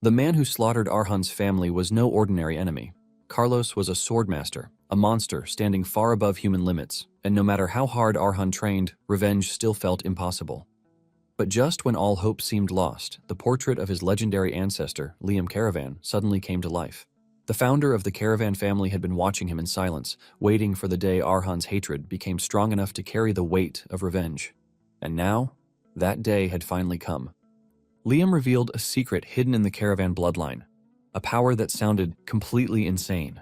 The man who slaughtered Arhan's family was no ordinary enemy. Carlos was a swordmaster, a monster standing far above human limits, and no matter how hard Arhan trained, revenge still felt impossible. But just when all hope seemed lost, the portrait of his legendary ancestor, Liam Caravan, suddenly came to life. The founder of the Caravan family had been watching him in silence, waiting for the day Arhan's hatred became strong enough to carry the weight of revenge. And now, that day had finally come. Liam revealed a secret hidden in the Caravan bloodline, a power that sounded completely insane.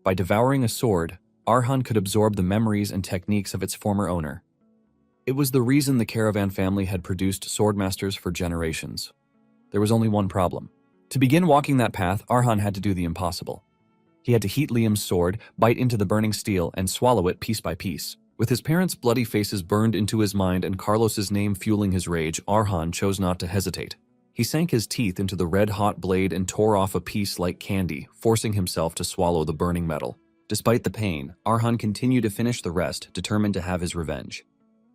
By devouring a sword, Arhan could absorb the memories and techniques of its former owner. It was the reason the Caravan family had produced swordmasters for generations. There was only one problem. To begin walking that path, Arhan had to do the impossible. He had to heat Liam's sword, bite into the burning steel, and swallow it piece by piece. With his parents' bloody faces burned into his mind and Carlos's name fueling his rage, Arhan chose not to hesitate. He sank his teeth into the red-hot blade and tore off a piece like candy, forcing himself to swallow the burning metal. Despite the pain, Arhan continued to finish the rest, determined to have his revenge.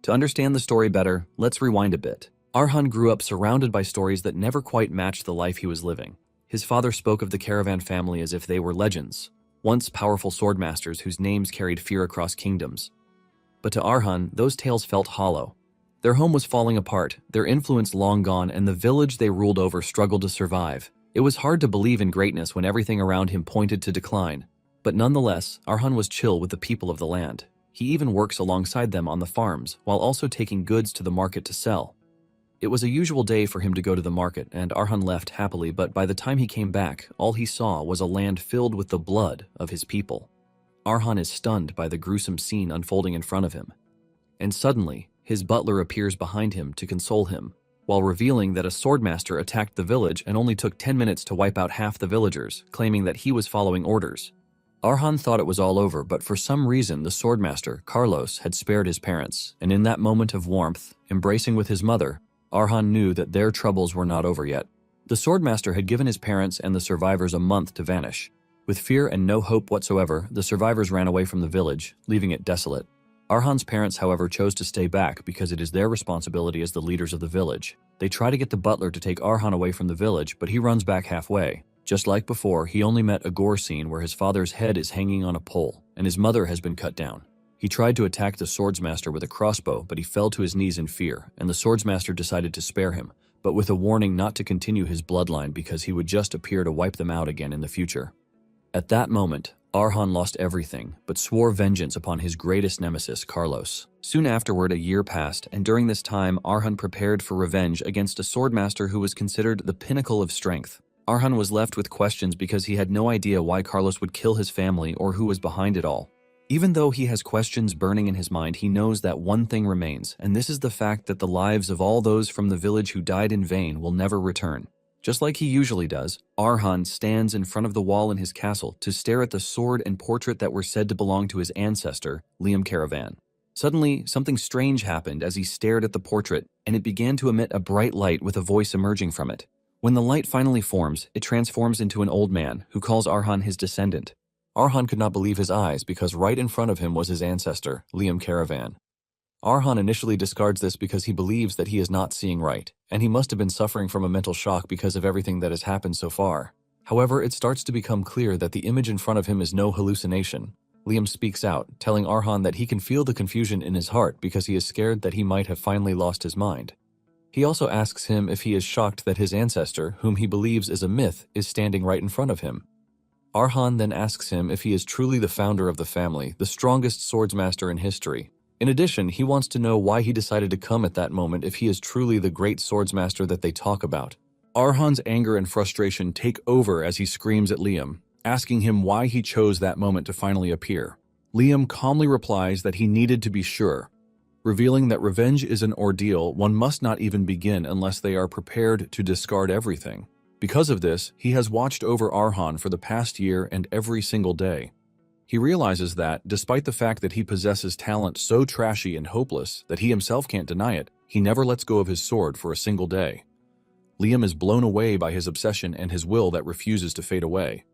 To understand the story better, let's rewind a bit. Arhan grew up surrounded by stories that never quite matched the life he was living. His father spoke of the Caravan family as if they were legends, once powerful swordmasters whose names carried fear across kingdoms. But to Arhan, those tales felt hollow. Their home was falling apart, their influence long gone, and the village they ruled over struggled to survive. It was hard to believe in greatness when everything around him pointed to decline. But nonetheless, Arhan was chill with the people of the land. He even works alongside them on the farms, while also taking goods to the market to sell. It was a usual day for him to go to the market, and Arhan left happily, but by the time he came back, all he saw was a land filled with the blood of his people. Arhan is stunned by the gruesome scene unfolding in front of him. And suddenly, his butler appears behind him to console him, while revealing that a swordmaster attacked the village and only took 10 minutes to wipe out half the villagers, claiming that he was following orders. Arhan thought it was all over, but for some reason the swordmaster, Carlos, had spared his parents, and in that moment of warmth, embracing with his mother, Arhan knew that their troubles were not over yet. The swordmaster had given his parents and the survivors a month to vanish. With fear and no hope whatsoever, the survivors ran away from the village, leaving it desolate. Arhan's parents, however, chose to stay back because it is their responsibility as the leaders of the village. They try to get the butler to take Arhan away from the village, but he runs back halfway. Just like before, he only met a gore scene where his father's head is hanging on a pole, and his mother has been cut down. He tried to attack the swordsmaster with a crossbow, but he fell to his knees in fear, and the swordsmaster decided to spare him, but with a warning not to continue his bloodline because he would just appear to wipe them out again in the future. At that moment, Arhan lost everything, but swore vengeance upon his greatest nemesis, Carlos. Soon afterward, a year passed, and during this time, Arhan prepared for revenge against a swordmaster who was considered the pinnacle of strength. Arhan was left with questions because he had no idea why Carlos would kill his family or who was behind it all. Even though he has questions burning in his mind, he knows that one thing remains, and this is the fact that the lives of all those from the village who died in vain will never return. Just like he usually does, Arhan stands in front of the wall in his castle to stare at the sword and portrait that were said to belong to his ancestor, Liam Caravan. Suddenly, something strange happened as he stared at the portrait, and it began to emit a bright light with a voice emerging from it. When the light finally forms, it transforms into an old man who calls Arhan his descendant. Arhan could not believe his eyes because right in front of him was his ancestor, Liam Caravan. Arhan initially discards this because he believes that he is not seeing right, and he must have been suffering from a mental shock because of everything that has happened so far. However, it starts to become clear that the image in front of him is no hallucination. Liam speaks out, telling Arhan that he can feel the confusion in his heart because he is scared that he might have finally lost his mind. He also asks him if he is shocked that his ancestor, whom he believes is a myth, is standing right in front of him. Arhan then asks him if he is truly the founder of the family, the strongest swordsmaster in history. In addition, he wants to know why he decided to come at that moment if he is truly the great swordsmaster that they talk about. Arhan's anger and frustration take over as he screams at Liam, asking him why he chose that moment to finally appear. Liam calmly replies that he needed to be sure, revealing that revenge is an ordeal one must not even begin unless they are prepared to discard everything. Because of this, he has watched over Arhan for the past year and every single day. He realizes that, despite the fact that he possesses talent so trashy and hopeless that he himself can't deny it, he never lets go of his sword for a single day. Liam is blown away by his obsession and his will that refuses to fade away.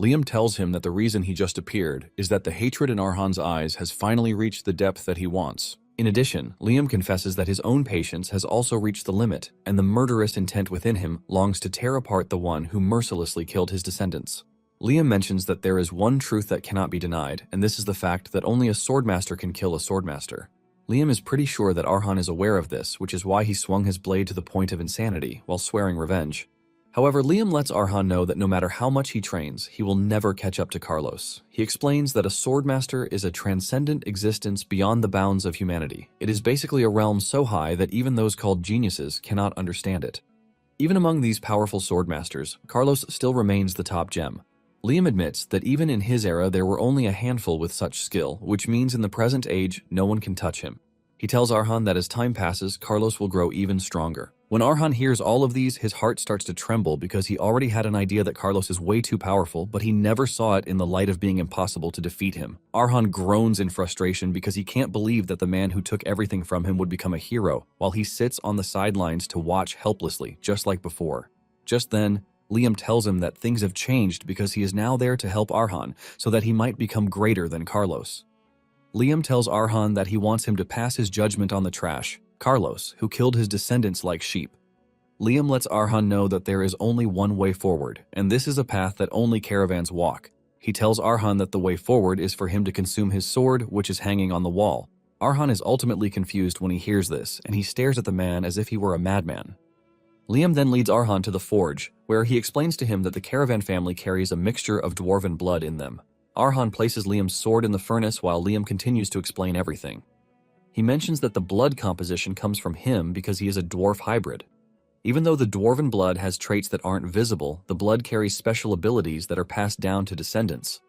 Liam tells him that the reason he just appeared is that the hatred in Arhan's eyes has finally reached the depth that he wants. In addition, Liam confesses that his own patience has also reached the limit, and the murderous intent within him longs to tear apart the one who mercilessly killed his descendants. Liam mentions that there is one truth that cannot be denied, and this is the fact that only a swordmaster can kill a swordmaster. Liam is pretty sure that Arhan is aware of this, which is why he swung his blade to the point of insanity while swearing revenge. However, Liam lets Arhan know that no matter how much he trains, he will never catch up to Carlos. He explains that a swordmaster is a transcendent existence beyond the bounds of humanity. It is basically a realm so high that even those called geniuses cannot understand it. Even among these powerful swordmasters, Carlos still remains the top gem. Liam admits that even in his era there were only a handful with such skill, which means in the present age no one can touch him. He tells Arhan that as time passes, Carlos will grow even stronger. When Arhan hears all of these, his heart starts to tremble because he already had an idea that Carlos is way too powerful, but he never saw it in the light of being impossible to defeat him. Arhan groans in frustration because he can't believe that the man who took everything from him would become a hero, while he sits on the sidelines to watch helplessly, just like before. Just then, Liam tells him that things have changed because he is now there to help Arhan so that he might become greater than Carlos. Liam tells Arhan that he wants him to pass his judgment on the trash, Carlos, who killed his descendants like sheep. Liam lets Arhan know that there is only one way forward, and this is a path that only caravans walk. He tells Arhan that the way forward is for him to consume his sword, which is hanging on the wall. Arhan is ultimately confused when he hears this, and he stares at the man as if he were a madman. Liam then leads Arhan to the forge, where he explains to him that the caravan family carries a mixture of dwarven blood in them. Arhan places Liam's sword in the furnace while Liam continues to explain everything. He mentions that the blood composition comes from him because he is a dwarf hybrid. Even though the dwarven blood has traits that aren't visible, the blood carries special abilities that are passed down to descendants.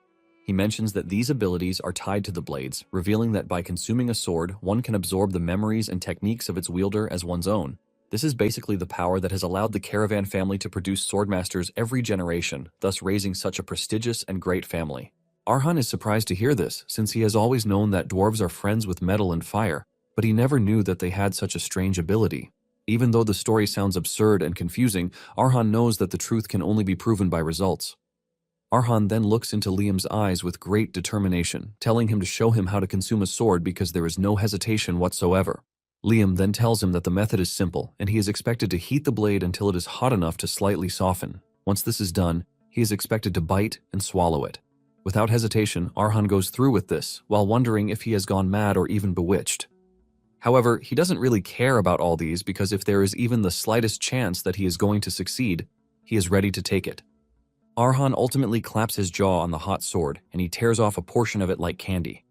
He mentions that these abilities are tied to the blades, revealing that by consuming a sword, one can absorb the memories and techniques of its wielder as one's own. This is basically the power that has allowed the caravan family to produce swordmasters every generation, thus raising such a prestigious and great family. Arhan is surprised to hear this, since he has always known that dwarves are friends with metal and fire, but he never knew that they had such a strange ability. Even though the story sounds absurd and confusing, Arhan knows that the truth can only be proven by results. Arhan then looks into Liam's eyes with great determination, telling him to show him how to consume a sword because there is no hesitation whatsoever. Liam then tells him that the method is simple, and he is expected to heat the blade until it is hot enough to slightly soften. Once this is done, he is expected to bite and swallow it. Without hesitation, Arhan goes through with this, while wondering if he has gone mad or even bewitched. However, he doesn't really care about all these because if there is even the slightest chance that he is going to succeed, he is ready to take it. Arhan ultimately claps his jaw on the hot sword, and he tears off a portion of it like candy.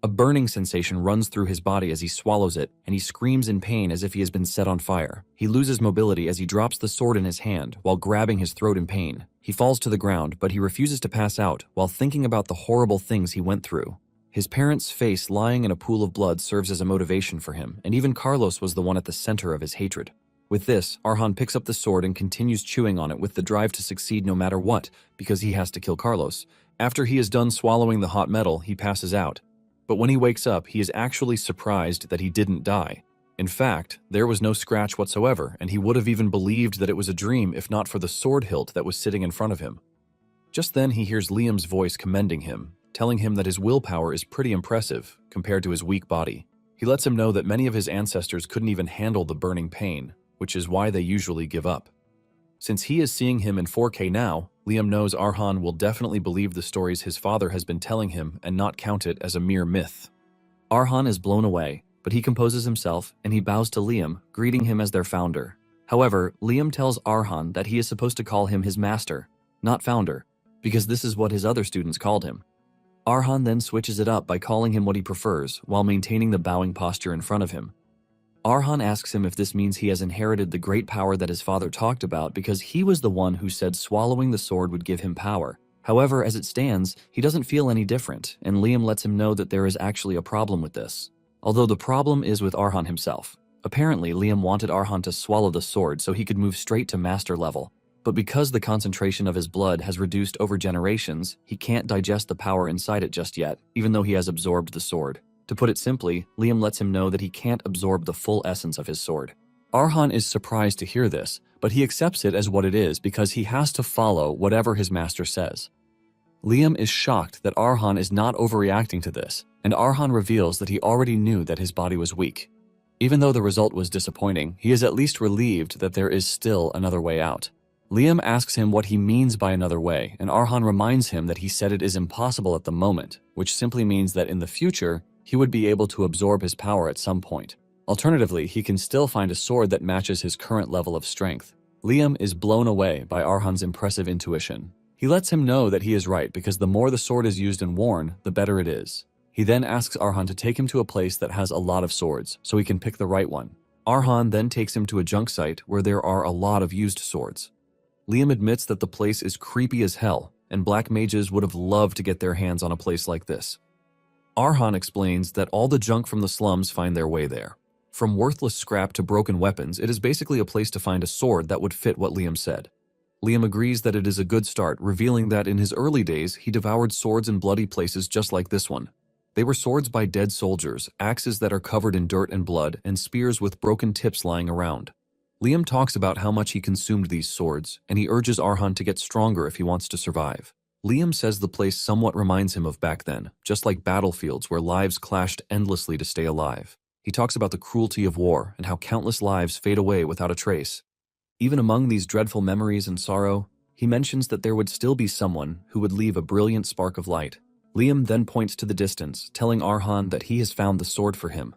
A burning sensation runs through his body as he swallows it, and he screams in pain as if he has been set on fire. He loses mobility as he drops the sword in his hand while grabbing his throat in pain. He falls to the ground, but he refuses to pass out while thinking about the horrible things he went through. His parents' face lying in a pool of blood serves as a motivation for him, and even Carlos was the one at the center of his hatred. With this, Arhan picks up the sword and continues chewing on it with the drive to succeed no matter what, because he has to kill Carlos. After he is done swallowing the hot metal, he passes out. But when he wakes up, he is actually surprised that he didn't die. In fact, there was no scratch whatsoever, and he would have even believed that it was a dream if not for the sword hilt that was sitting in front of him. Just then he hears Liam's voice commending him, telling him that his willpower is pretty impressive compared to his weak body. He lets him know that many of his ancestors couldn't even handle the burning pain, which is why they usually give up. Since he is seeing him in 4K now, Liam knows Arhan will definitely believe the stories his father has been telling him and not count it as a mere myth. Arhan is blown away, but he composes himself and he bows to Liam, greeting him as their founder. However, Liam tells Arhan that he is supposed to call him his master, not founder, because this is what his other students called him. Arhan then switches it up by calling him what he prefers, while maintaining the bowing posture in front of him. Arhan asks him if this means he has inherited the great power that his father talked about because he was the one who said swallowing the sword would give him power. However, as it stands, he doesn't feel any different, and Liam lets him know that there is actually a problem with this. Although the problem is with Arhan himself. Apparently, Liam wanted Arhan to swallow the sword so he could move straight to master level. But because the concentration of his blood has reduced over generations, he can't digest the power inside it just yet, even though he has absorbed the sword. To put it simply, Liam lets him know that he can't absorb the full essence of his sword. Arhan is surprised to hear this, but he accepts it as what it is because he has to follow whatever his master says. Liam is shocked that Arhan is not overreacting to this, and Arhan reveals that he already knew that his body was weak. Even though the result was disappointing, he is at least relieved that there is still another way out. Liam asks him what he means by another way, and Arhan reminds him that he said it is impossible at the moment, which simply means that in the future, he would be able to absorb his power at some point. Alternatively, he can still find a sword that matches his current level of strength. Liam is blown away by Arhan's impressive intuition. He lets him know that he is right because the more the sword is used and worn, the better it is. He then asks Arhan to take him to a place that has a lot of swords, so he can pick the right one. Arhan then takes him to a junk site where there are a lot of used swords. Liam admits that the place is creepy as hell, and black mages would have loved to get their hands on a place like this. Arhan explains that all the junk from the slums find their way there. From worthless scrap to broken weapons, it is basically a place to find a sword that would fit what Liam said. Liam agrees that it is a good start, revealing that in his early days, he devoured swords in bloody places just like this one. They were swords by dead soldiers, axes that are covered in dirt and blood, and spears with broken tips lying around. Liam talks about how much he consumed these swords, and he urges Arhan to get stronger if he wants to survive. Liam says the place somewhat reminds him of back then, just like battlefields where lives clashed endlessly to stay alive. He talks about the cruelty of war and how countless lives fade away without a trace. Even among these dreadful memories and sorrow, he mentions that there would still be someone who would leave a brilliant spark of light. Liam then points to the distance, telling Arhan that he has found the sword for him.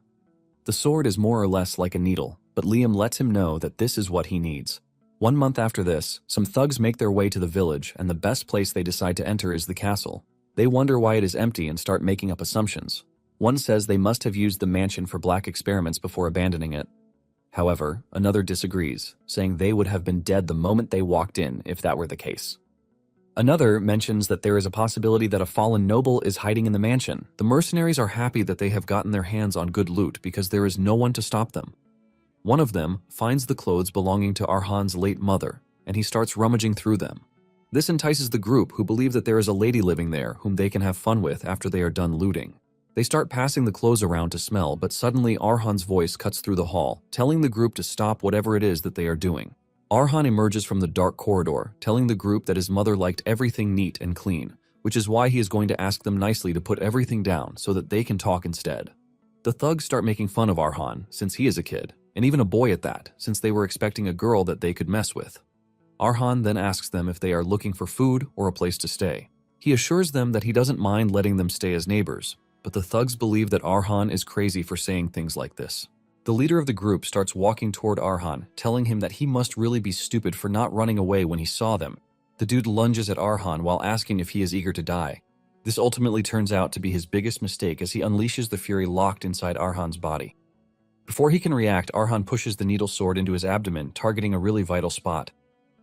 The sword is more or less like a needle, but Liam lets him know that this is what he needs. 1 month after this, some thugs make their way to the village, and the best place they decide to enter is the castle. They wonder why it is empty and start making up assumptions. One says they must have used the mansion for black experiments before abandoning it. However, another disagrees, saying they would have been dead the moment they walked in if that were the case. Another mentions that there is a possibility that a fallen noble is hiding in the mansion. The mercenaries are happy that they have gotten their hands on good loot because there is no one to stop them. One of them finds the clothes belonging to Arhan's late mother, and he starts rummaging through them. This entices the group, who believe that there is a lady living there whom they can have fun with after they are done looting. They start passing the clothes around to smell, but suddenly Arhan's voice cuts through the hall, telling the group to stop whatever it is that they are doing. Arhan emerges from the dark corridor, telling the group that his mother liked everything neat and clean, which is why he is going to ask them nicely to put everything down so that they can talk instead. The thugs start making fun of Arhan, since he is a kid, and even a boy at that, since they were expecting a girl that they could mess with. Arhan then asks them if they are looking for food or a place to stay. He assures them that he doesn't mind letting them stay as neighbors, but the thugs believe that Arhan is crazy for saying things like this. The leader of the group starts walking toward Arhan, telling him that he must really be stupid for not running away when he saw them. The dude lunges at Arhan while asking if he is eager to die. This ultimately turns out to be his biggest mistake as he unleashes the fury locked inside Arhan's body. Before he can react, Arhan pushes the needle sword into his abdomen, targeting a really vital spot.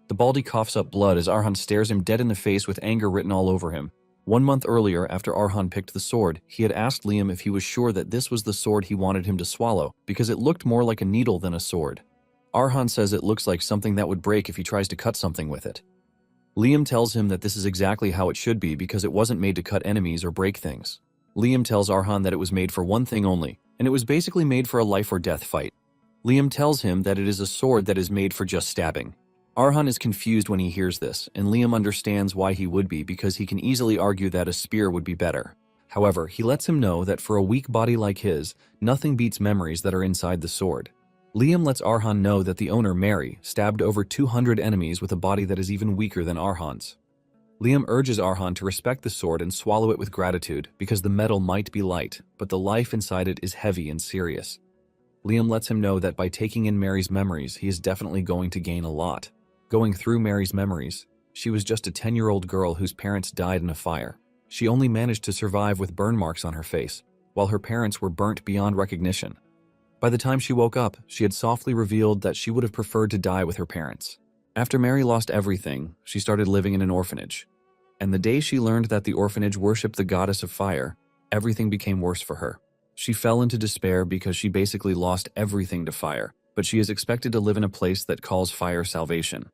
The baldy coughs up blood as Arhan stares him dead in the face with anger written all over him. 1 month earlier, after Arhan picked the sword, he had asked Liam if he was sure that this was the sword he wanted him to swallow, because it looked more like a needle than a sword. Arhan says it looks like something that would break if he tries to cut something with it. Liam tells him that this is exactly how it should be because it wasn't made to cut enemies or break things. Liam tells Arhan that it was made for one thing only, and it was basically made for a life or death fight. Liam tells him that it is a sword that is made for just stabbing. Arhan is confused when he hears this, and Liam understands why he would be because he can easily argue that a spear would be better. However, he lets him know that for a weak body like his, nothing beats memories that are inside the sword. Liam lets Arhan know that the owner, Mary, stabbed over 200 enemies with a body that is even weaker than Arhan's. Liam urges Arhan to respect the sword and swallow it with gratitude because the metal might be light, but the life inside it is heavy and serious. Liam lets him know that by taking in Mary's memories, he is definitely going to gain a lot. Going through Mary's memories, she was just a 10-year-old girl whose parents died in a fire. She only managed to survive with burn marks on her face, while her parents were burnt beyond recognition. By the time she woke up, she had softly revealed that she would have preferred to die with her parents. After Mary lost everything, she started living in an orphanage. And the day she learned that the orphanage worshipped the goddess of fire, everything became worse for her. She fell into despair because she basically lost everything to fire, but she is expected to live in a place that calls fire salvation.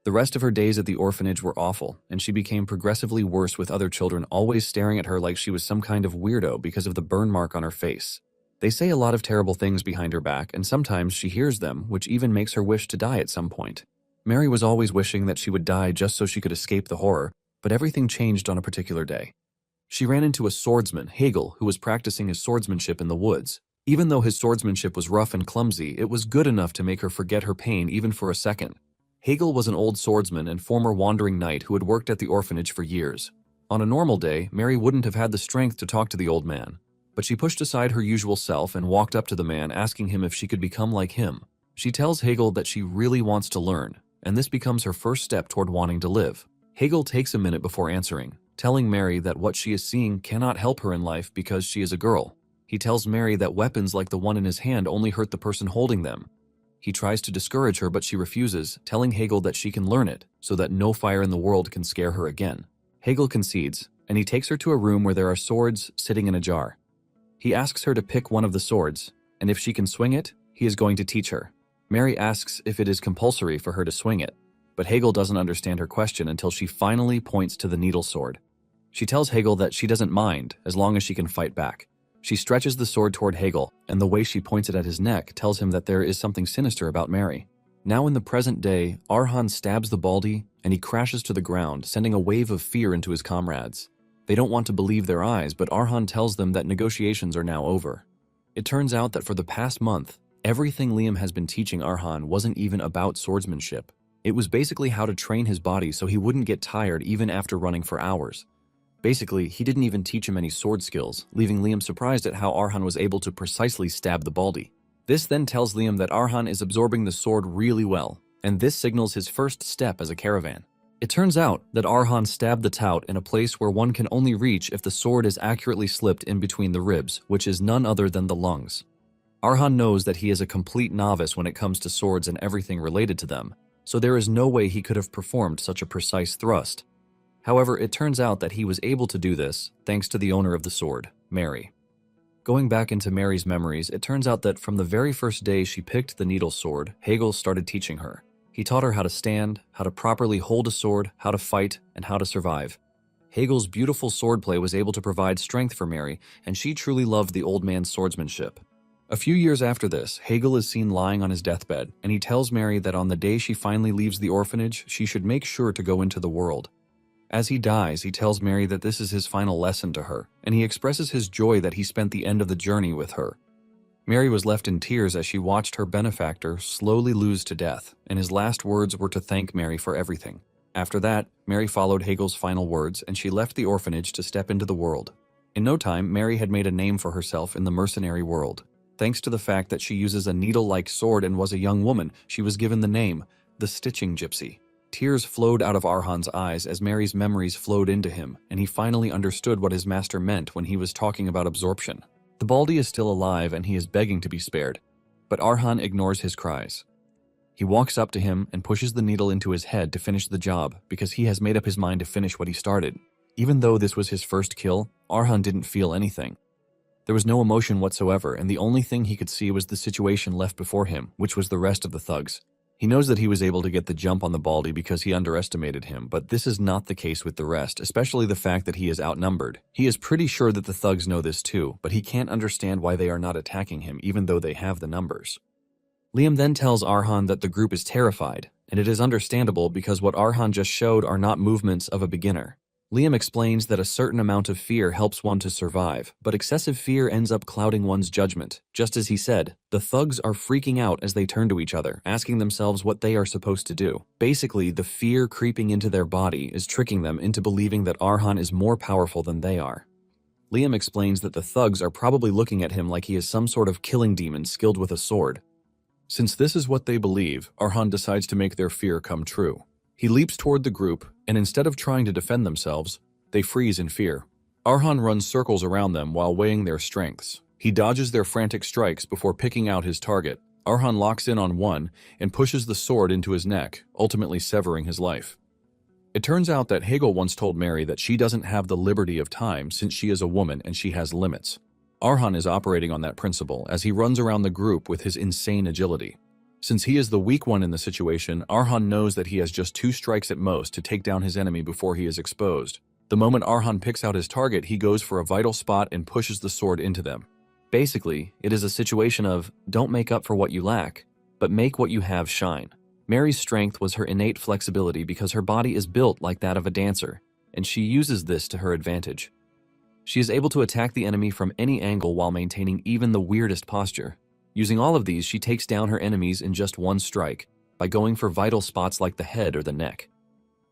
The rest of her days at the orphanage were awful, and she became progressively worse with other children always staring at her like she was some kind of weirdo because of the burn mark on her face. They say a lot of terrible things behind her back, and sometimes she hears them, which even makes her wish to die at some point. Mary was always wishing that she would die just so she could escape the horror, But everything changed on a particular day. She ran into a swordsman, Hegel, who was practicing his swordsmanship in the woods. Even though his swordsmanship was rough and clumsy, it was good enough to make her forget her pain even for a second. Hegel was an old swordsman and former wandering knight who had worked at the orphanage for years. On a normal day, Mary wouldn't have had the strength to talk to the old man. But she pushed aside her usual self and walked up to the man, asking him if she could become like him. She tells Hegel that she really wants to learn, and this becomes her first step toward wanting to live. Hegel takes a minute before answering, telling Mary that what she is seeing cannot help her in life because she is a girl. He tells Mary that weapons like the one in his hand only hurt the person holding them. He tries to discourage her, but she refuses, telling Hegel that she can learn it so that no fire in the world can scare her again. Hegel concedes, and he takes her to a room where there are swords sitting in a jar. He asks her to pick one of the swords, and if she can swing it, he is going to teach her. Mary asks if it is compulsory for her to swing it, but Hegel doesn't understand her question until she finally points to the needle sword. She tells Hegel that she doesn't mind as long as she can fight back. She stretches the sword toward Hegel, and the way she points it at his neck tells him that there is something sinister about Mary. Now in the present day, Arhan stabs the Baldy, and he crashes to the ground, sending a wave of fear into his comrades. They don't want to believe their eyes, but Arhan tells them that negotiations are now over. It turns out that for the past month, everything Liam has been teaching Arhan wasn't even about swordsmanship. It was basically how to train his body so he wouldn't get tired even after running for hours. Basically, he didn't even teach him any sword skills, leaving Liam surprised at how Arhan was able to precisely stab the Baldy. This then tells Liam that Arhan is absorbing the sword really well, and this signals his first step as a caravan. It turns out that Arhan stabbed the tout in a place where one can only reach if the sword is accurately slipped in between the ribs, which is none other than the lungs. Arhan knows that he is a complete novice when it comes to swords and everything related to them, so there is no way he could have performed such a precise thrust. However, it turns out that he was able to do this thanks to the owner of the sword, Mary. Going back into Mary's memories, it turns out that from the very first day she picked the needle sword, Hegel started teaching her. He taught her how to stand, how to properly hold a sword, how to fight, and how to survive. Hegel's beautiful swordplay was able to provide strength for Mary, and she truly loved the old man's swordsmanship. A few years after this, Hegel is seen lying on his deathbed, and he tells Mary that on the day she finally leaves the orphanage, she should make sure to go into the world. As he dies, he tells Mary that this is his final lesson to her, and he expresses his joy that he spent the end of the journey with her. Mary was left in tears as she watched her benefactor slowly lose to death, and his last words were to thank Mary for everything. After that, Mary followed Hegel's final words, and she left the orphanage to step into the world. In no time, Mary had made a name for herself in the mercenary world. Thanks to the fact that she uses a needle-like sword and was a young woman, she was given the name, the Stitching Gypsy. Tears flowed out of Arhan's eyes as Mary's memories flowed into him, and he finally understood what his master meant when he was talking about absorption. The Baldy is still alive and he is begging to be spared, but Arhan ignores his cries. He walks up to him and pushes the needle into his head to finish the job because he has made up his mind to finish what he started. Even though this was his first kill, Arhan didn't feel anything. There was no emotion whatsoever, and the only thing he could see was the situation left before him, which was the rest of the thugs. He knows that he was able to get the jump on the Baldy because he underestimated him, but this is not the case with the rest, especially the fact that he is outnumbered. He is pretty sure that the thugs know this too, but he can't understand why they are not attacking him even though they have the numbers. Liam then tells Arhan that the group is terrified, and it is understandable because what Arhan just showed are not movements of a beginner. Liam explains that a certain amount of fear helps one to survive, but excessive fear ends up clouding one's judgment. Just as he said, the thugs are freaking out as they turn to each other, asking themselves what they are supposed to do. Basically, the fear creeping into their body is tricking them into believing that Arhan is more powerful than they are. Liam explains that the thugs are probably looking at him like he is some sort of killing demon skilled with a sword. Since this is what they believe, Arhan decides to make their fear come true. He leaps toward the group, and instead of trying to defend themselves, they freeze in fear. Arhan runs circles around them while weighing their strengths. He dodges their frantic strikes before picking out his target. Arhan locks in on one and pushes the sword into his neck, ultimately severing his life. It turns out that Hegel once told Mary that she doesn't have the liberty of time since she is a woman and she has limits. Arhan is operating on that principle as he runs around the group with his insane agility. Since he is the weak one in the situation, Arhan knows that he has just 2 strikes at most to take down his enemy before he is exposed. The moment Arhan picks out his target, he goes for a vital spot and pushes the sword into them. Basically, it is a situation of, don't make up for what you lack, but make what you have shine. Mary's strength was her innate flexibility because her body is built like that of a dancer. and she uses this to her advantage. She is able to attack the enemy from any angle while maintaining even the weirdest posture. Using all of these, she takes down her enemies in just one strike, by going for vital spots like the head or the neck.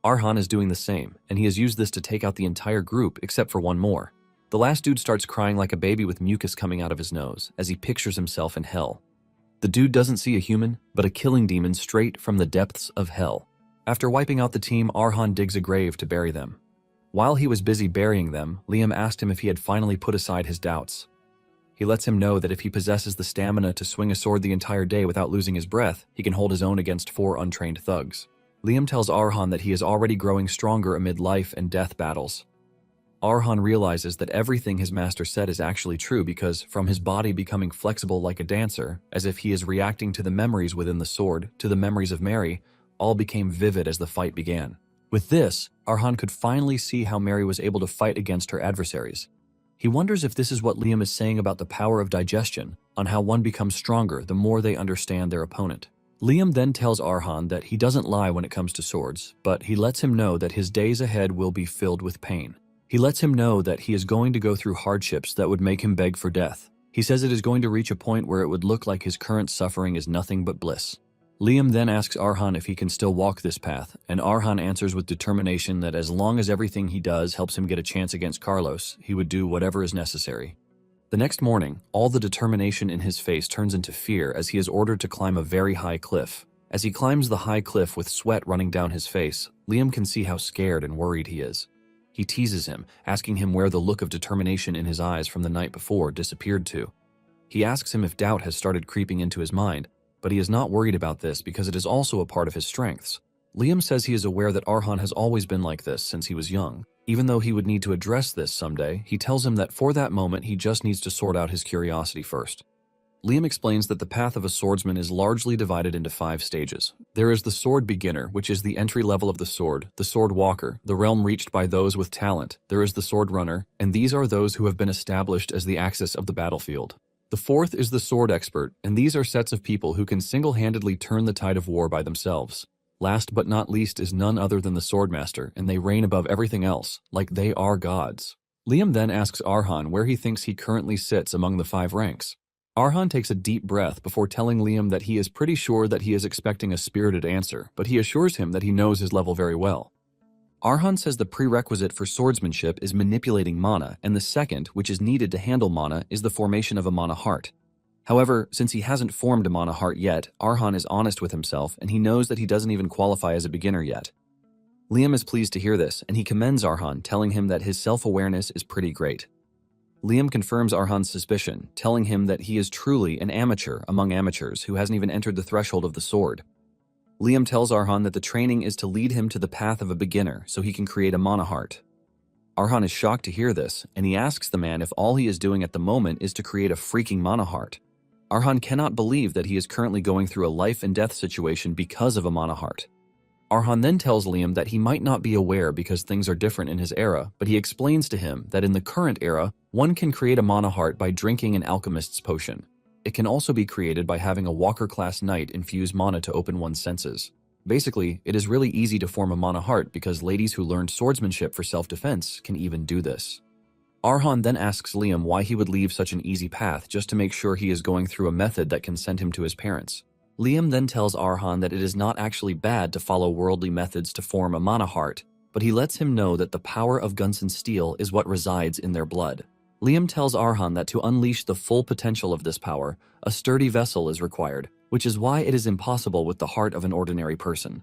Arhan is doing the same, and he has used this to take out the entire group except for one more. The last dude starts crying like a baby with mucus coming out of his nose as he pictures himself in hell. The dude doesn't see a human, but a killing demon straight from the depths of hell. After wiping out the team, Arhan digs a grave to bury them. While he was busy burying them, Liam asked him if he had finally put aside his doubts. He lets him know that if he possesses the stamina to swing a sword the entire day without losing his breath, he can hold his own against 4 untrained thugs. Liam tells Arhan that he is already growing stronger amid life and death battles. Arhan realizes that everything his master said is actually true because, from his body becoming flexible like a dancer, as if he is reacting to the memories within the sword, to the memories of Mary, all became vivid as the fight began. With this, Arhan could finally see how Mary was able to fight against her adversaries. He wonders if this is what Liam is saying about the power of digestion, on how one becomes stronger the more they understand their opponent. Liam then tells Arhan that he doesn't lie when it comes to swords, but he lets him know that his days ahead will be filled with pain. He lets him know that he is going to go through hardships that would make him beg for death. He says it is going to reach a point where it would look like his current suffering is nothing but bliss. Liam then asks Arhan if he can still walk this path, and Arhan answers with determination that as long as everything he does helps him get a chance against Carlos, he would do whatever is necessary. The next morning, all the determination in his face turns into fear as he is ordered to climb a very high cliff. As he climbs the high cliff with sweat running down his face, Liam can see how scared and worried he is. He teases him, asking him where the look of determination in his eyes from the night before disappeared to. He asks him if doubt has started creeping into his mind, but he is not worried about this because it is also a part of his strengths. Liam says he is aware that Arhan has always been like this since he was young. Even though he would need to address this someday, he tells him that for that moment he just needs to sort out his curiosity first. Liam explains that the path of a swordsman is largely divided into 5 stages. There is the sword beginner, which is the entry level of the sword walker, the realm reached by those with talent. There is the sword runner, and these are those who have been established as the axis of the battlefield. The 4th is the sword expert, and these are sets of people who can single-handedly turn the tide of war by themselves. Last but not least is none other than the swordmaster, and they reign above everything else, like they are gods. Liam then asks Arhan where he thinks he currently sits among the 5 ranks. Arhan takes a deep breath before telling Liam that he is pretty sure that he is expecting a spirited answer, but he assures him that he knows his level very well. Arhan says the prerequisite for swordsmanship is manipulating mana, and the second, which is needed to handle mana, is the formation of a mana heart. However, since he hasn't formed a mana heart yet, Arhan is honest with himself, and he knows that he doesn't even qualify as a beginner yet. Liam is pleased to hear this, and he commends Arhan, telling him that his self-awareness is pretty great. Liam confirms Arhan's suspicion, telling him that he is truly an amateur among amateurs who hasn't even entered the threshold of the sword. Liam tells Arhan that the training is to lead him to the path of a beginner so he can create a mana heart. Arhan is shocked to hear this, and he asks the man if all he is doing at the moment is to create a freaking mana heart. Arhan cannot believe that he is currently going through a life and death situation because of a mana heart. Arhan then tells Liam that he might not be aware because things are different in his era, but he explains to him that in the current era, one can create a mana heart by drinking an alchemist's potion. It can also be created by having a walker-class knight infuse mana to open one's senses. Basically, it is really easy to form a mana heart because ladies who learned swordsmanship for self-defense can even do this. Arhan then asks Liam why he would leave such an easy path just to make sure he is going through a method that can send him to his parents. Liam then tells Arhan that it is not actually bad to follow worldly methods to form a mana heart, but he lets him know that the power of Gunson steel is what resides in their blood. Liam tells Arhan that to unleash the full potential of this power, a sturdy vessel is required, which is why it is impossible with the heart of an ordinary person.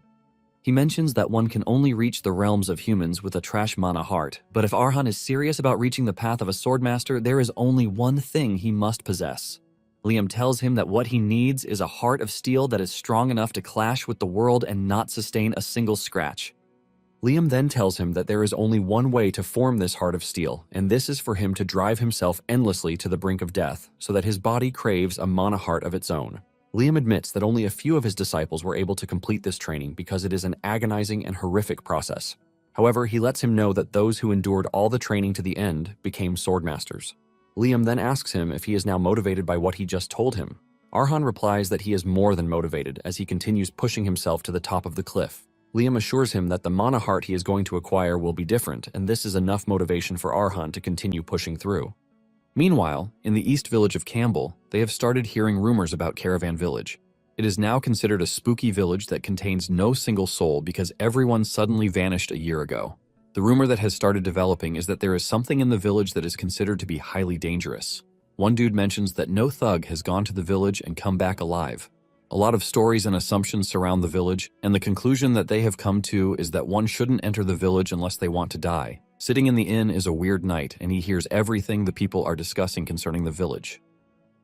He mentions that one can only reach the realms of humans with a trash mana heart, but if Arhan is serious about reaching the path of a swordmaster, there is only one thing he must possess. Liam tells him that what he needs is a heart of steel that is strong enough to clash with the world and not sustain a single scratch. Liam then tells him that there is only one way to form this heart of steel, and this is for him to drive himself endlessly to the brink of death, so that his body craves a mana heart of its own. Liam admits that only a few of his disciples were able to complete this training because it is an agonizing and horrific process. However, he lets him know that those who endured all the training to the end became swordmasters. Liam then asks him if he is now motivated by what he just told him. Arhan replies that he is more than motivated as he continues pushing himself to the top of the cliff. Liam assures him that the mana heart he is going to acquire will be different, and this is enough motivation for Arhan to continue pushing through. Meanwhile, in the East Village of Campbell, they have started hearing rumors about Caravan Village. It is now considered a spooky village that contains no single soul because everyone suddenly vanished a year ago. The rumor that has started developing is that there is something in the village that is considered to be highly dangerous. One dude mentions that no thug has gone to the village and come back alive. A lot of stories and assumptions surround the village, and the conclusion that they have come to is that one shouldn't enter the village unless they want to die. Sitting in the inn is a weird night, and he hears everything the people are discussing concerning the village.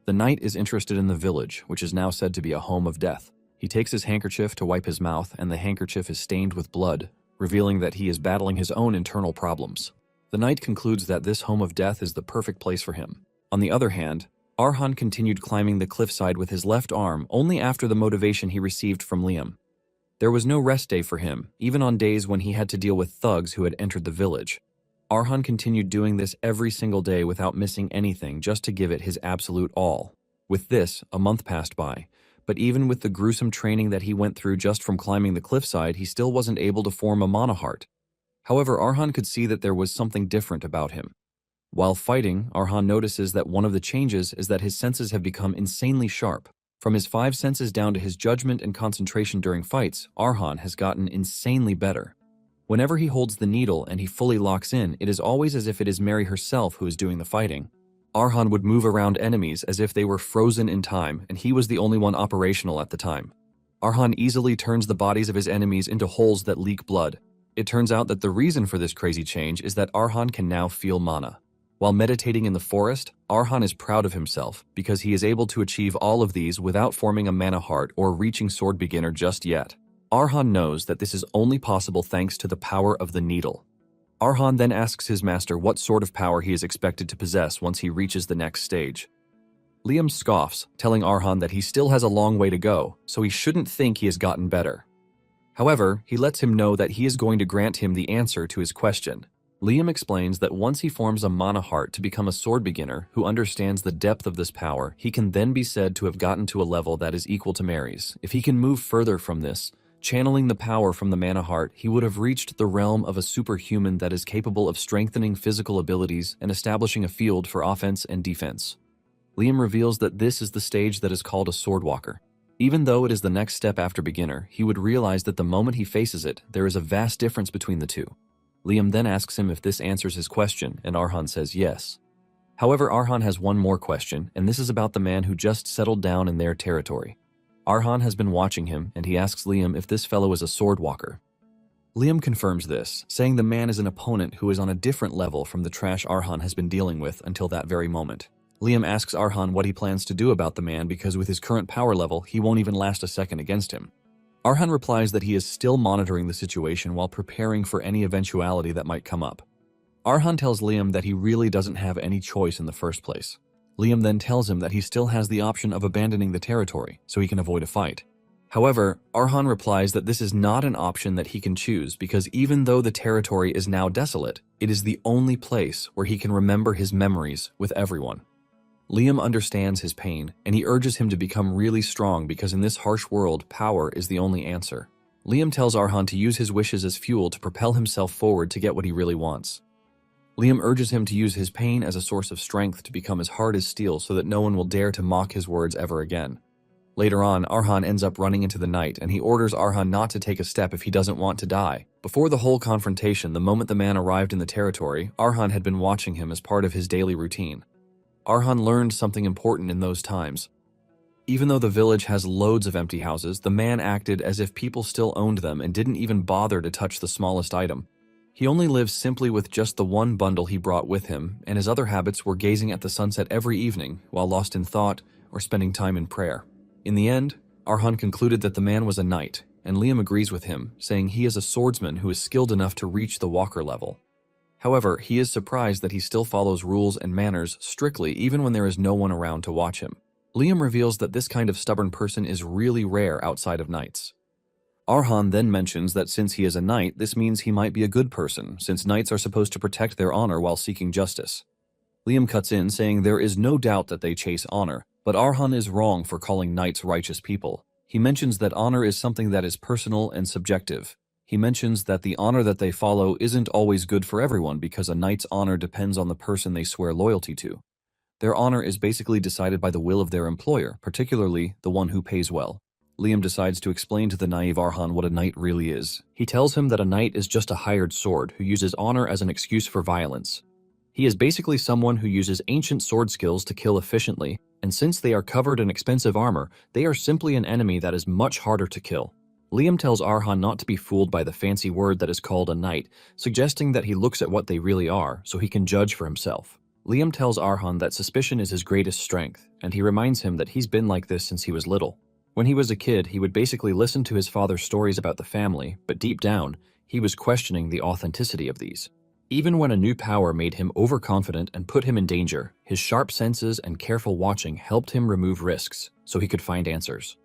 The knight is interested in the village, which is now said to be a home of death. He takes his handkerchief to wipe his mouth, and the handkerchief is stained with blood, revealing that he is battling his own internal problems. The knight concludes that this home of death is the perfect place for him. On the other hand, Arhan continued climbing the cliffside with his left arm only after the motivation he received from Liam. There was no rest day for him, even on days when he had to deal with thugs who had entered the village. Arhan continued doing this every single day without missing anything just to give it his absolute all. With this, a month passed by, but even with the gruesome training that he went through just from climbing the cliffside, he still wasn't able to form a mana heart. However, Arhan could see that there was something different about him. While fighting, Arhan notices that one of the changes is that his senses have become insanely sharp. From his 5 senses down to his judgment and concentration during fights, Arhan has gotten insanely better. Whenever he holds the needle and he fully locks in, it is always as if it is Mary herself who is doing the fighting. Arhan would move around enemies as if they were frozen in time, and he was the only one operational at the time. Arhan easily turns the bodies of his enemies into holes that leak blood. It turns out that the reason for this crazy change is that Arhan can now feel mana. While meditating in the forest, Arhan is proud of himself because he is able to achieve all of these without forming a mana heart or reaching sword beginner just yet. Arhan knows that this is only possible thanks to the power of the needle. Arhan then asks his master what sort of power he is expected to possess once he reaches the next stage. Liam scoffs, telling Arhan that he still has a long way to go, so he shouldn't think he has gotten better. However, he lets him know that he is going to grant him the answer to his question. Liam explains that once he forms a mana heart to become a sword beginner who understands the depth of this power, he can then be said to have gotten to a level that is equal to Mary's. If he can move further from this, channeling the power from the mana heart, he would have reached the realm of a superhuman that is capable of strengthening physical abilities and establishing a field for offense and defense. Liam reveals that this is the stage that is called a swordwalker. Even though it is the next step after beginner, he would realize that the moment he faces it, there is a vast difference between the two. Liam then asks him if this answers his question, and Arhan says yes. However, Arhan has one more question, and this is about the man who just settled down in their territory. Arhan has been watching him, and he asks Liam if this fellow is a swordwalker. Liam confirms this, saying the man is an opponent who is on a different level from the trash Arhan has been dealing with until that very moment. Liam asks Arhan what he plans to do about the man because with his current power level, he won't even last a second against him. Arhan replies that he is still monitoring the situation while preparing for any eventuality that might come up. Arhan tells Liam that he really doesn't have any choice in the first place. Liam then tells him that he still has the option of abandoning the territory so he can avoid a fight. However, Arhan replies that this is not an option that he can choose because even though the territory is now desolate, it is the only place where he can remember his memories with everyone. Liam understands his pain, and he urges him to become really strong because in this harsh world, power is the only answer. Liam tells Arhan to use his wishes as fuel to propel himself forward to get what he really wants. Liam urges him to use his pain as a source of strength to become as hard as steel so that no one will dare to mock his words ever again. Later on, Arhan ends up running into the night, and he orders Arhan not to take a step if he doesn't want to die. Before the whole confrontation, the moment the man arrived in the territory, Arhan had been watching him as part of his daily routine. Arhan learned something important in those times. Even though the village has loads of empty houses, the man acted as if people still owned them and didn't even bother to touch the smallest item. He only lives simply with just the one bundle he brought with him, and his other habits were gazing at the sunset every evening while lost in thought or spending time in prayer. In the end, Arhan concluded that the man was a knight, and Liam agrees with him, saying he is a swordsman who is skilled enough to reach the walker level. However, he is surprised that he still follows rules and manners strictly even when there is no one around to watch him. Liam reveals that this kind of stubborn person is really rare outside of knights. Arhan then mentions that since he is a knight, this means he might be a good person, since knights are supposed to protect their honor while seeking justice. Liam cuts in, saying there is no doubt that they chase honor, but Arhan is wrong for calling knights righteous people. He mentions that honor is something that is personal and subjective. He mentions that the honor that they follow isn't always good for everyone because a knight's honor depends on the person they swear loyalty to. Their honor is basically decided by the will of their employer, particularly the one who pays well. Liam decides to explain to the naive Arhan what a knight really is. He tells him that a knight is just a hired sword who uses honor as an excuse for violence. He is basically someone who uses ancient sword skills to kill efficiently, and since they are covered in expensive armor, they are simply an enemy that is much harder to kill. Liam tells Arhan not to be fooled by the fancy word that is called a knight, suggesting that he looks at what they really are so he can judge for himself. Liam tells Arhan that suspicion is his greatest strength, and he reminds him that he's been like this since he was little. When he was a kid, he would basically listen to his father's stories about the family, but deep down, he was questioning the authenticity of these. Even when a new power made him overconfident and put him in danger, his sharp senses and careful watching helped him remove risks so he could find answers.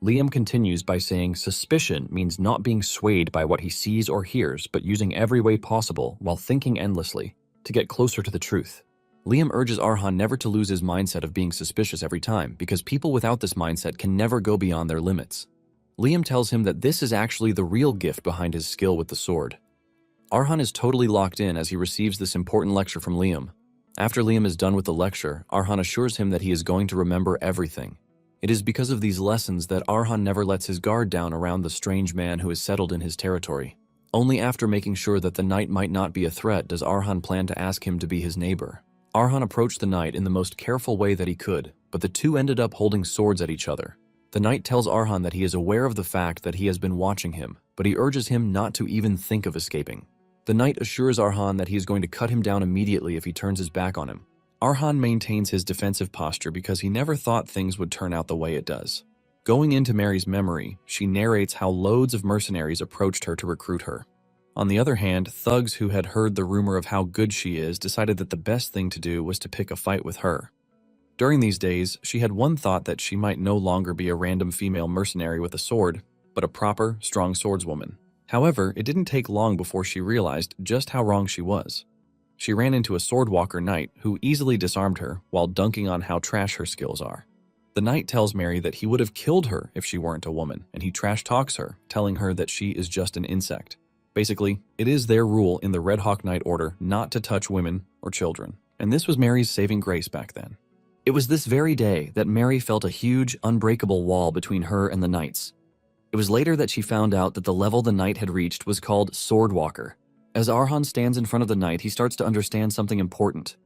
Liam continues by saying suspicion means not being swayed by what he sees or hears, but using every way possible while thinking endlessly to get closer to the truth. Liam urges Arhan never to lose his mindset of being suspicious every time, because people without this mindset can never go beyond their limits. Liam tells him that this is actually the real gift behind his skill with the sword. Arhan is totally locked in as he receives this important lecture from Liam. After Liam is done with the lecture, Arhan assures him that he is going to remember everything. It is because of these lessons that Arhan never lets his guard down around the strange man who is settled in his territory. Only after making sure that the knight might not be a threat does Arhan plan to ask him to be his neighbor. Arhan approached the knight in the most careful way that he could, but the two ended up holding swords at each other. The knight tells Arhan that he is aware of the fact that he has been watching him, but he urges him not to even think of escaping. The knight assures Arhan that he is going to cut him down immediately if he turns his back on him. Arhan maintains his defensive posture because he never thought things would turn out the way it does. Going into Mary's memory, she narrates how loads of mercenaries approached her to recruit her. On the other hand, thugs who had heard the rumor of how good she is decided that the best thing to do was to pick a fight with her. During these days, she had one thought that she might no longer be a random female mercenary with a sword, but a proper, strong swordswoman. However, it didn't take long before she realized just how wrong she was. She ran into a swordwalker knight who easily disarmed her while dunking on how trash her skills are. The knight tells Mary that he would have killed her if she weren't a woman, and he trash talks her, telling her that she is just an insect. Basically, it is their rule in the Red Hawk Knight Order not to touch women or children, and this was Mary's saving grace back then. It was this very day that Mary felt a huge, unbreakable wall between her and the knights. It was later that she found out that the level the knight had reached was called Swordwalker. As Arhan stands in front of the knight, he starts to understand something important.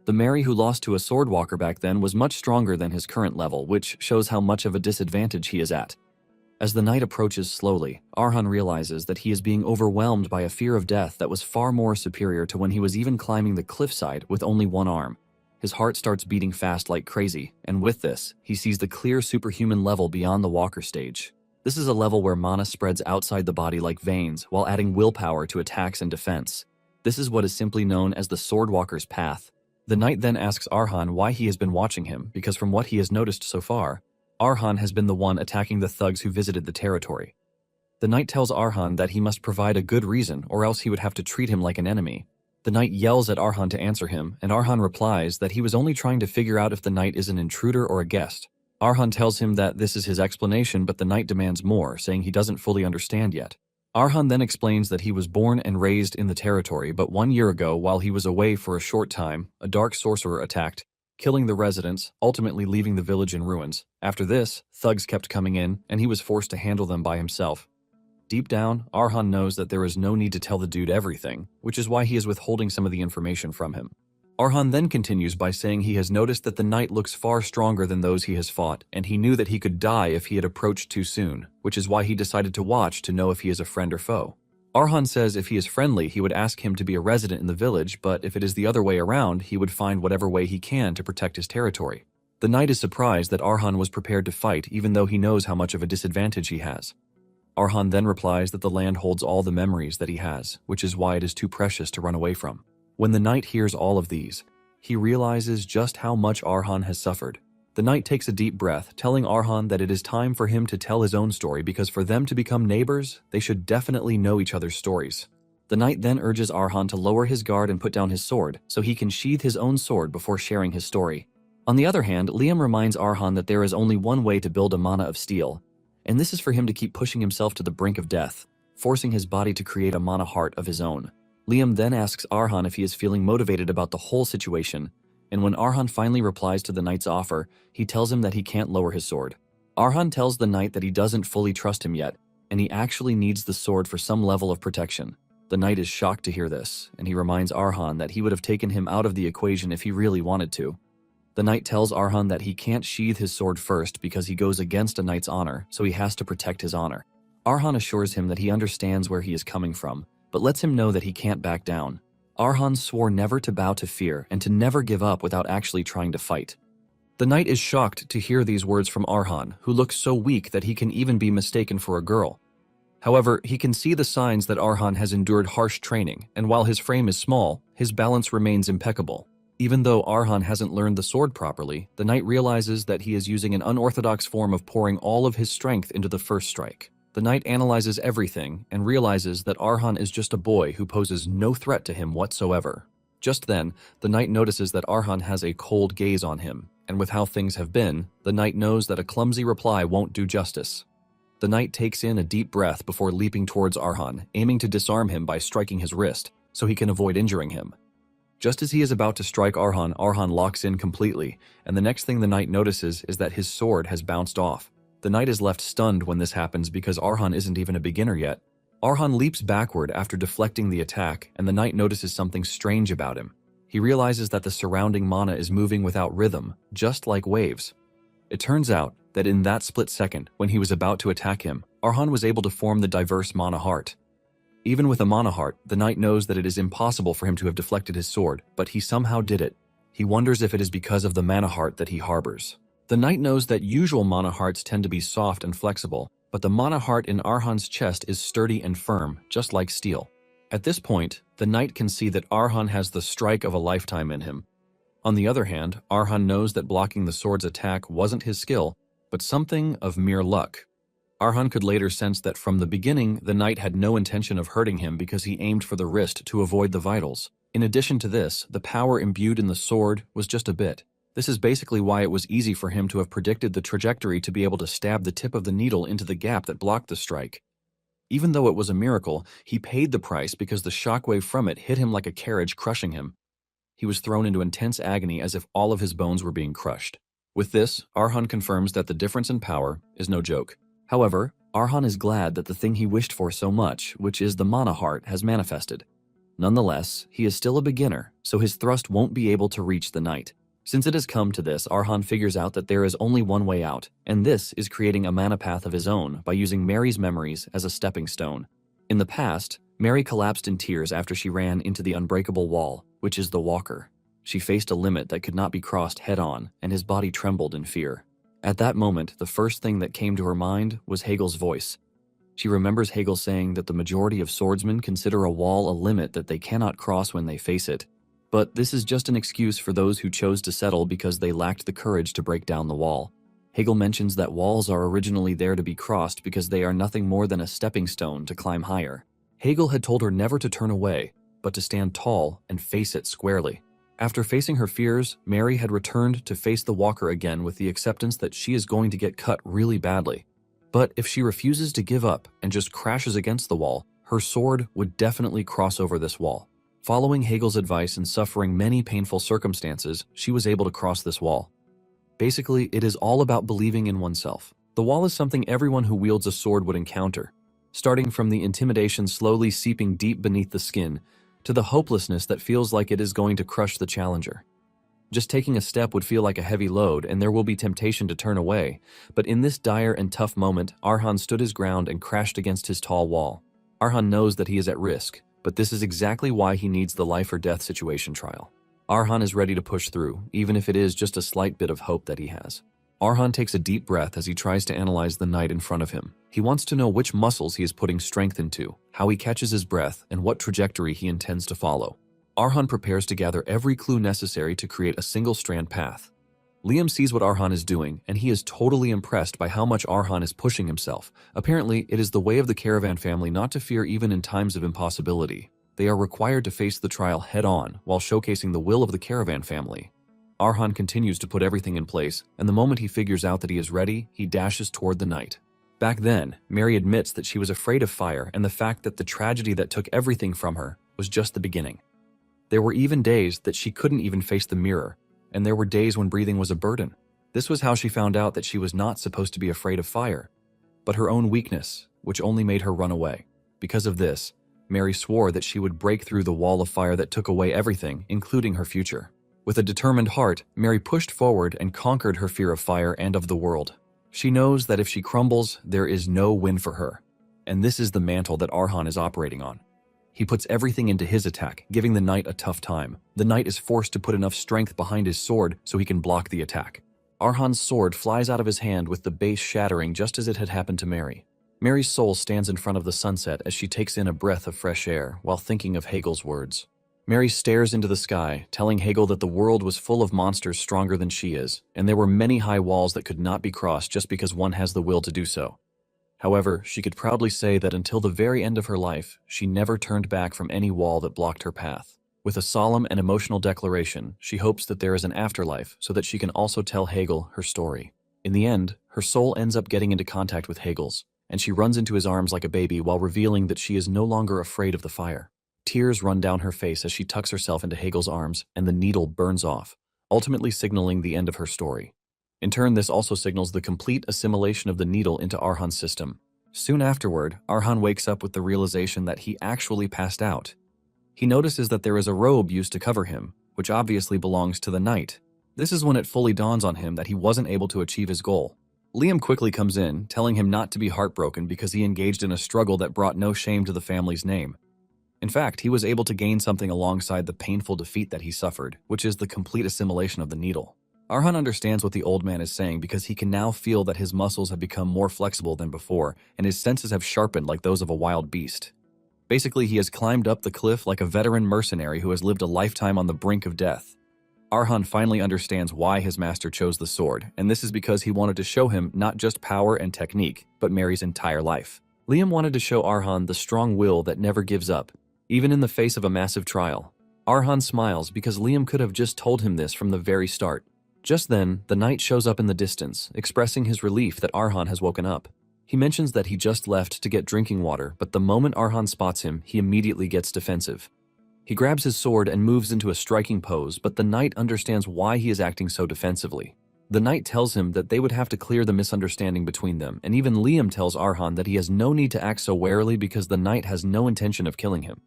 The Mary who lost to a Swordwalker back then was much stronger than his current level, which shows how much of a disadvantage he is at. As the knight approaches slowly, Arhan realizes that he is being overwhelmed by a fear of death that was far more superior to when he was even climbing the cliffside with only one arm. His heart starts beating fast like crazy, and with this, he sees the clear superhuman level beyond the walker stage. This is a level where mana spreads outside the body like veins, while adding willpower to attacks and defense. This is what is simply known as the Swordwalker's path. The knight then asks Arhan why he has been watching him, because from what he has noticed so far, Arhan has been the one attacking the thugs who visited the territory. The knight tells Arhan that he must provide a good reason, or else he would have to treat him like an enemy. The knight yells at Arhan to answer him, and Arhan replies that he was only trying to figure out if the knight is an intruder or a guest. Arhan tells him that this is his explanation, but the knight demands more, saying he doesn't fully understand yet. Arhan then explains that he was born and raised in the territory, but 1 year ago, while he was away for a short time, a dark sorcerer attacked, killing the residents, ultimately leaving the village in ruins. After this, thugs kept coming in, and he was forced to handle them by himself. Deep down, Arhan knows that there is no need to tell the dude everything, which is why he is withholding some of the information from him. Arhan then continues by saying he has noticed that the knight looks far stronger than those he has fought, and he knew that he could die if he had approached too soon, which is why he decided to watch to know if he is a friend or foe. Arhan says if he is friendly, he would ask him to be a resident in the village, but if it is the other way around, he would find whatever way he can to protect his territory. The knight is surprised that Arhan was prepared to fight, even though he knows how much of a disadvantage he has. Arhan then replies that the land holds all the memories that he has, which is why it is too precious to run away from. When the knight hears all of these, he realizes just how much Arhan has suffered. The knight takes a deep breath, telling Arhan that it is time for him to tell his own story because for them to become neighbors, they should definitely know each other's stories. The knight then urges Arhan to lower his guard and put down his sword, so he can sheath his own sword before sharing his story. On the other hand, Liam reminds Arhan that there is only one way to build a mana of steel, and this is for him to keep pushing himself to the brink of death. forcing his body to create a mana heart of his own. Liam then asks Arhan if he is feeling motivated about the whole situation, and when Arhan finally replies to the knight's offer, he tells him that he can't lower his sword. Arhan tells the knight that he doesn't fully trust him yet, and he actually needs the sword for some level of protection. The knight is shocked to hear this, and he reminds Arhan that he would have taken him out of the equation if he really wanted to. The knight tells Arhan that he can't sheathe his sword first because he goes against a knight's honor, so he has to protect his honor. Arhan assures him that he understands where he is coming from, but lets him know that he can't back down. Arhan swore never to bow to fear and to never give up without actually trying to fight. The knight is shocked to hear these words from Arhan, who looks so weak that he can even be mistaken for a girl. However, he can see the signs that Arhan has endured harsh training, and while his frame is small, his balance remains impeccable. Even though Arhan hasn't learned the sword properly, the knight realizes that he is using an unorthodox form of pouring all of his strength into the first strike. The knight analyzes everything and realizes that Arhan is just a boy who poses no threat to him whatsoever. Just then, the knight notices that Arhan has a cold gaze on him, and with how things have been, the knight knows that a clumsy reply won't do justice. The knight takes in a deep breath before leaping towards Arhan, aiming to disarm him by striking his wrist, so he can avoid injuring him. Just as he is about to strike Arhan, Arhan locks in completely, and the next thing the knight notices is that his sword has bounced off. The knight is left stunned when this happens because Arhan isn't even a beginner yet. Arhan leaps backward after deflecting the attack, and the knight notices something strange about him. He realizes that the surrounding mana is moving without rhythm, just like waves. It turns out that in that split second, when he was about to attack him, Arhan was able to form the diverse mana heart. Even with a mana heart, the knight knows that it is impossible for him to have deflected his sword, but he somehow did it. He wonders if it is because of the mana heart that he harbors. The knight knows that usual mana hearts tend to be soft and flexible, but the mana heart in Arhan's chest is sturdy and firm, just like steel. At this point, the knight can see that Arhan has the strike of a lifetime in him. On the other hand, Arhan knows that blocking the sword's attack wasn't his skill, but something of mere luck. Arhan could later sense that from the beginning, the knight had no intention of hurting him because he aimed for the wrist to avoid the vitals. In addition to this, the power imbued in the sword was just a bit. This is basically why it was easy for him to have predicted the trajectory to be able to stab the tip of the needle into the gap that blocked the strike. Even though it was a miracle, he paid the price because the shockwave from it hit him like a carriage, crushing him. He was thrown into intense agony as if all of his bones were being crushed. With this, Arhan confirms that the difference in power is no joke. However, Arhan is glad that the thing he wished for so much, which is the mana heart, has manifested. Nonetheless, he is still a beginner, so his thrust won't be able to reach the knight. Since it has come to this, Arhan figures out that there is only one way out, and this is creating a mana path of his own by using Mary's memories as a stepping stone. In the past, Mary collapsed in tears after she ran into the unbreakable wall, which is the walker. She faced a limit that could not be crossed head-on, and his body trembled in fear. At that moment, the first thing that came to her mind was Hegel's voice. She remembers Hegel saying that the majority of swordsmen consider a wall a limit that they cannot cross when they face it. But this is just an excuse for those who chose to settle because they lacked the courage to break down the wall. Hegel mentions that walls are originally there to be crossed because they are nothing more than a stepping stone to climb higher. Hegel had told her never to turn away, but to stand tall and face it squarely. After facing her fears, Mary had returned to face the walker again with the acceptance that she is going to get cut really badly. But if she refuses to give up and just crashes against the wall, her sword would definitely cross over this wall. Following Hegel's advice and suffering many painful circumstances, she was able to cross this wall. Basically, it is all about believing in oneself. The wall is something everyone who wields a sword would encounter, starting from the intimidation slowly seeping deep beneath the skin, to the hopelessness that feels like it is going to crush the challenger. Just taking a step would feel like a heavy load, and there will be temptation to turn away, but in this dire and tough moment, Arhan stood his ground and crashed against his tall wall. Arhan knows that he is at risk, but this is exactly why he needs the life or death situation trial. Arhan is ready to push through, even if it is just a slight bit of hope that he has. Arhan takes a deep breath as he tries to analyze the knight in front of him. He wants to know which muscles he is putting strength into, how he catches his breath, and what trajectory he intends to follow. Arhan prepares to gather every clue necessary to create a single-strand path. Liam sees what Arhan is doing, and he is totally impressed by how much Arhan is pushing himself. Apparently, it is the way of the caravan family not to fear even in times of impossibility. They are required to face the trial head-on while showcasing the will of the caravan family. Arhan continues to put everything in place, and the moment he figures out that he is ready, he dashes toward the knight. Back then, Mary admits that she was afraid of fire and the fact that the tragedy that took everything from her was just the beginning. There were even days that she couldn't even face the mirror, and there were days when breathing was a burden. This was how she found out that she was not supposed to be afraid of fire, but her own weakness, which only made her run away. Because of this, Mary swore that she would break through the wall of fire that took away everything, including her future. With a determined heart, Mary pushed forward and conquered her fear of fire and of the world. She knows that if she crumbles, there is no win for her. And this is the mantle that Arhan is operating on. He puts everything into his attack, giving the knight a tough time. The knight is forced to put enough strength behind his sword so he can block the attack. Arhan's sword flies out of his hand with the base shattering just as it had happened to Mary. Mary's soul stands in front of the sunset as she takes in a breath of fresh air while thinking of Hegel's words. Mary stares into the sky, telling Hegel that the world was full of monsters stronger than she is, and there were many high walls that could not be crossed just because one has the will to do so. However, she could proudly say that until the very end of her life, she never turned back from any wall that blocked her path. With a solemn and emotional declaration, she hopes that there is an afterlife so that she can also tell Hegel her story. In the end, her soul ends up getting into contact with Hegel's, and she runs into his arms like a baby while revealing that she is no longer afraid of the fire. Tears run down her face as she tucks herself into Hegel's arms, and the needle burns off, ultimately signaling the end of her story. In turn, this also signals the complete assimilation of the needle into Arhan's system. Soon afterward, Arhan wakes up with the realization that he actually passed out. He notices that there is a robe used to cover him, which obviously belongs to the knight. This is when it fully dawns on him that he wasn't able to achieve his goal. Liam quickly comes in, telling him not to be heartbroken because he engaged in a struggle that brought no shame to the family's name. In fact, he was able to gain something alongside the painful defeat that he suffered, which is the complete assimilation of the needle. Arhan understands what the old man is saying because he can now feel that his muscles have become more flexible than before, and his senses have sharpened like those of a wild beast. Basically, he has climbed up the cliff like a veteran mercenary who has lived a lifetime on the brink of death. Arhan finally understands why his master chose the sword, and this is because he wanted to show him not just power and technique, but Mary's entire life. Liam wanted to show Arhan the strong will that never gives up, even in the face of a massive trial. Arhan smiles because Liam could have just told him this from the very start. Just then, the knight shows up in the distance, expressing his relief that Arhan has woken up. He mentions that he just left to get drinking water, but the moment Arhan spots him, he immediately gets defensive. He grabs his sword and moves into a striking pose, but the knight understands why he is acting so defensively. The knight tells him that they would have to clear the misunderstanding between them, and even Liam tells Arhan that he has no need to act so warily because the knight has no intention of killing him.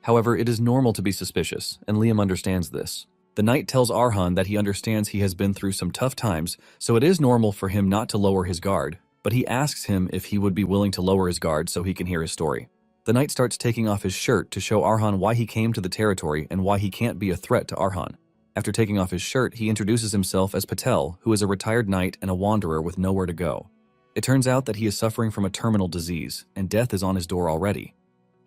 However, it is normal to be suspicious, and Liam understands this. The knight tells Arhan that he understands he has been through some tough times, so it is normal for him not to lower his guard, but he asks him if he would be willing to lower his guard so he can hear his story. The knight starts taking off his shirt to show Arhan why he came to the territory and why he can't be a threat to Arhan. After taking off his shirt, he introduces himself as Patel, who is a retired knight and a wanderer with nowhere to go. It turns out that he is suffering from a terminal disease, and death is on his door already.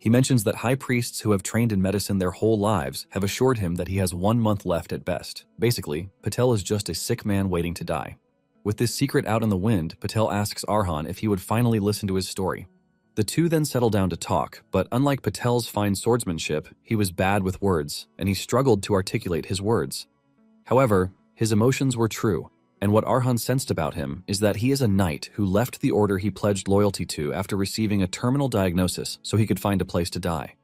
He mentions that high priests who have trained in medicine their whole lives have assured him that he has 1 month left at best. Basically, Patel is just a sick man waiting to die. With this secret out in the wind, Patel asks Arhan if he would finally listen to his story. The two then settle down to talk, but unlike Patel's fine swordsmanship, he was bad with words, and he struggled to articulate his words. However, his emotions were true, and what Arhan sensed about him is that he is a knight who left the order he pledged loyalty to after receiving a terminal diagnosis so he could find a place to die.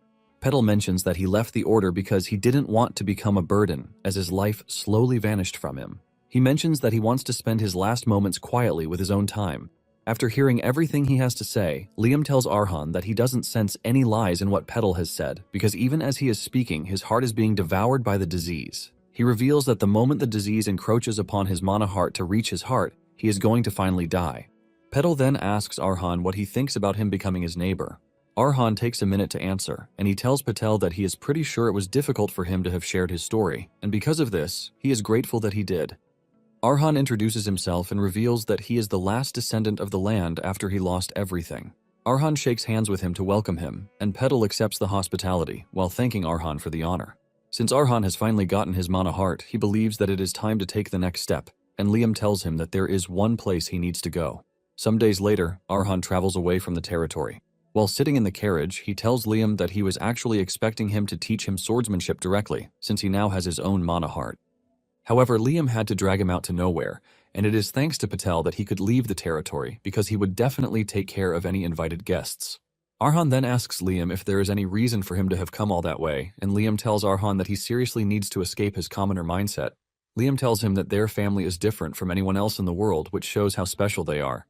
Petal mentions that he left the order because he didn't want to become a burden, as his life slowly vanished from him. He mentions that he wants to spend his last moments quietly with his own time. After hearing everything he has to say, Liam tells Arhan that he doesn't sense any lies in what Petal has said, because even as he is speaking, his heart is being devoured by the disease. He reveals that the moment the disease encroaches upon his mana heart to reach his heart, he is going to finally die. Petal then asks Arhan what he thinks about him becoming his neighbor. Arhan takes a minute to answer, and he tells Patel that he is pretty sure it was difficult for him to have shared his story, and because of this, he is grateful that he did. Arhan introduces himself and reveals that he is the last descendant of the land after he lost everything. Arhan shakes hands with him to welcome him, and Petal accepts the hospitality while thanking Arhan for the honor. Since Arhan has finally gotten his mana heart, he believes that it is time to take the next step, and Liam tells him that there is one place he needs to go. Some days later, Arhan travels away from the territory. While sitting in the carriage, he tells Liam that he was actually expecting him to teach him swordsmanship directly, since he now has his own mana heart. However, Liam had to drag him out to nowhere, and it is thanks to Patel that he could leave the territory because he would definitely take care of any invited guests. Arhan then asks Liam if there is any reason for him to have come all that way, and Liam tells Arhan that he seriously needs to escape his commoner mindset. Liam tells him that their family is different from anyone else in the world, which shows how special they are.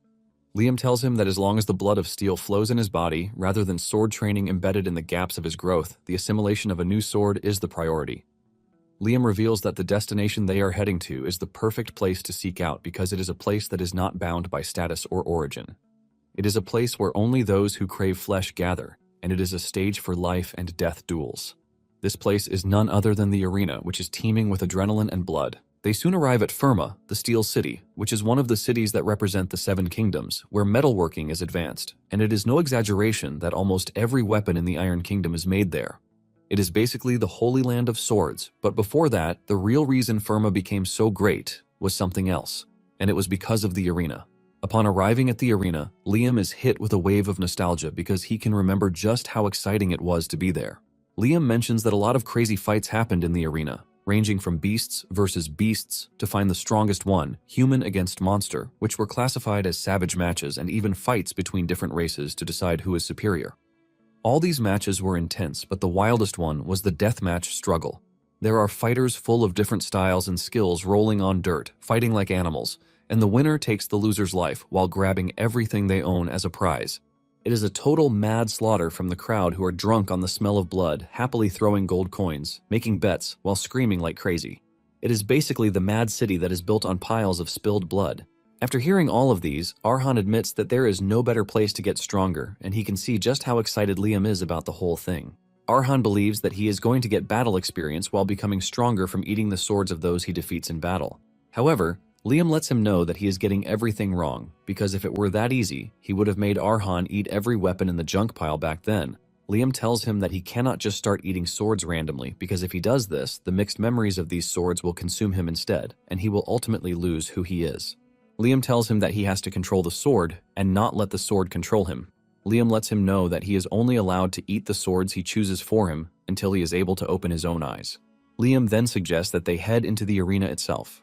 Liam tells him that as long as the blood of steel flows in his body, rather than sword training embedded in the gaps of his growth, the assimilation of a new sword is the priority. Liam reveals that the destination they are heading to is the perfect place to seek out because it is a place that is not bound by status or origin. It is a place where only those who crave flesh gather, and it is a stage for life and death duels. This place is none other than the arena, which is teeming with adrenaline and blood. They soon arrive at Firma, the Steel City, which is one of the cities that represent the Seven Kingdoms, where metalworking is advanced, and it is no exaggeration that almost every weapon in the Iron Kingdom is made there. It is basically the Holy Land of Swords, but before that, the real reason Firma became so great was something else, and it was because of the arena. Upon arriving at the arena, Liam is hit with a wave of nostalgia because he can remember just how exciting it was to be there. Liam mentions that a lot of crazy fights happened in the arena, ranging from beasts versus beasts to find the strongest one, human against monster, which were classified as savage matches, and even fights between different races to decide who is superior. All these matches were intense, but the wildest one was the deathmatch struggle. There are fighters full of different styles and skills rolling on dirt, fighting like animals, and the winner takes the loser's life while grabbing everything they own as a prize. It is a total mad slaughter from the crowd who are drunk on the smell of blood, happily throwing gold coins, making bets, while screaming like crazy. It is basically the mad city that is built on piles of spilled blood. After hearing all of these, Arhan admits that there is no better place to get stronger, and he can see just how excited Liam is about the whole thing. Arhan believes that he is going to get battle experience while becoming stronger from eating the swords of those he defeats in battle. However, Liam lets him know that he is getting everything wrong, because if it were that easy, he would have made Arhan eat every weapon in the junk pile back then. Liam tells him that he cannot just start eating swords randomly, because if he does this, the mixed memories of these swords will consume him instead, and he will ultimately lose who he is. Liam tells him that he has to control the sword, and not let the sword control him. Liam lets him know that he is only allowed to eat the swords he chooses for him until he is able to open his own eyes. Liam then suggests that they head into the arena itself.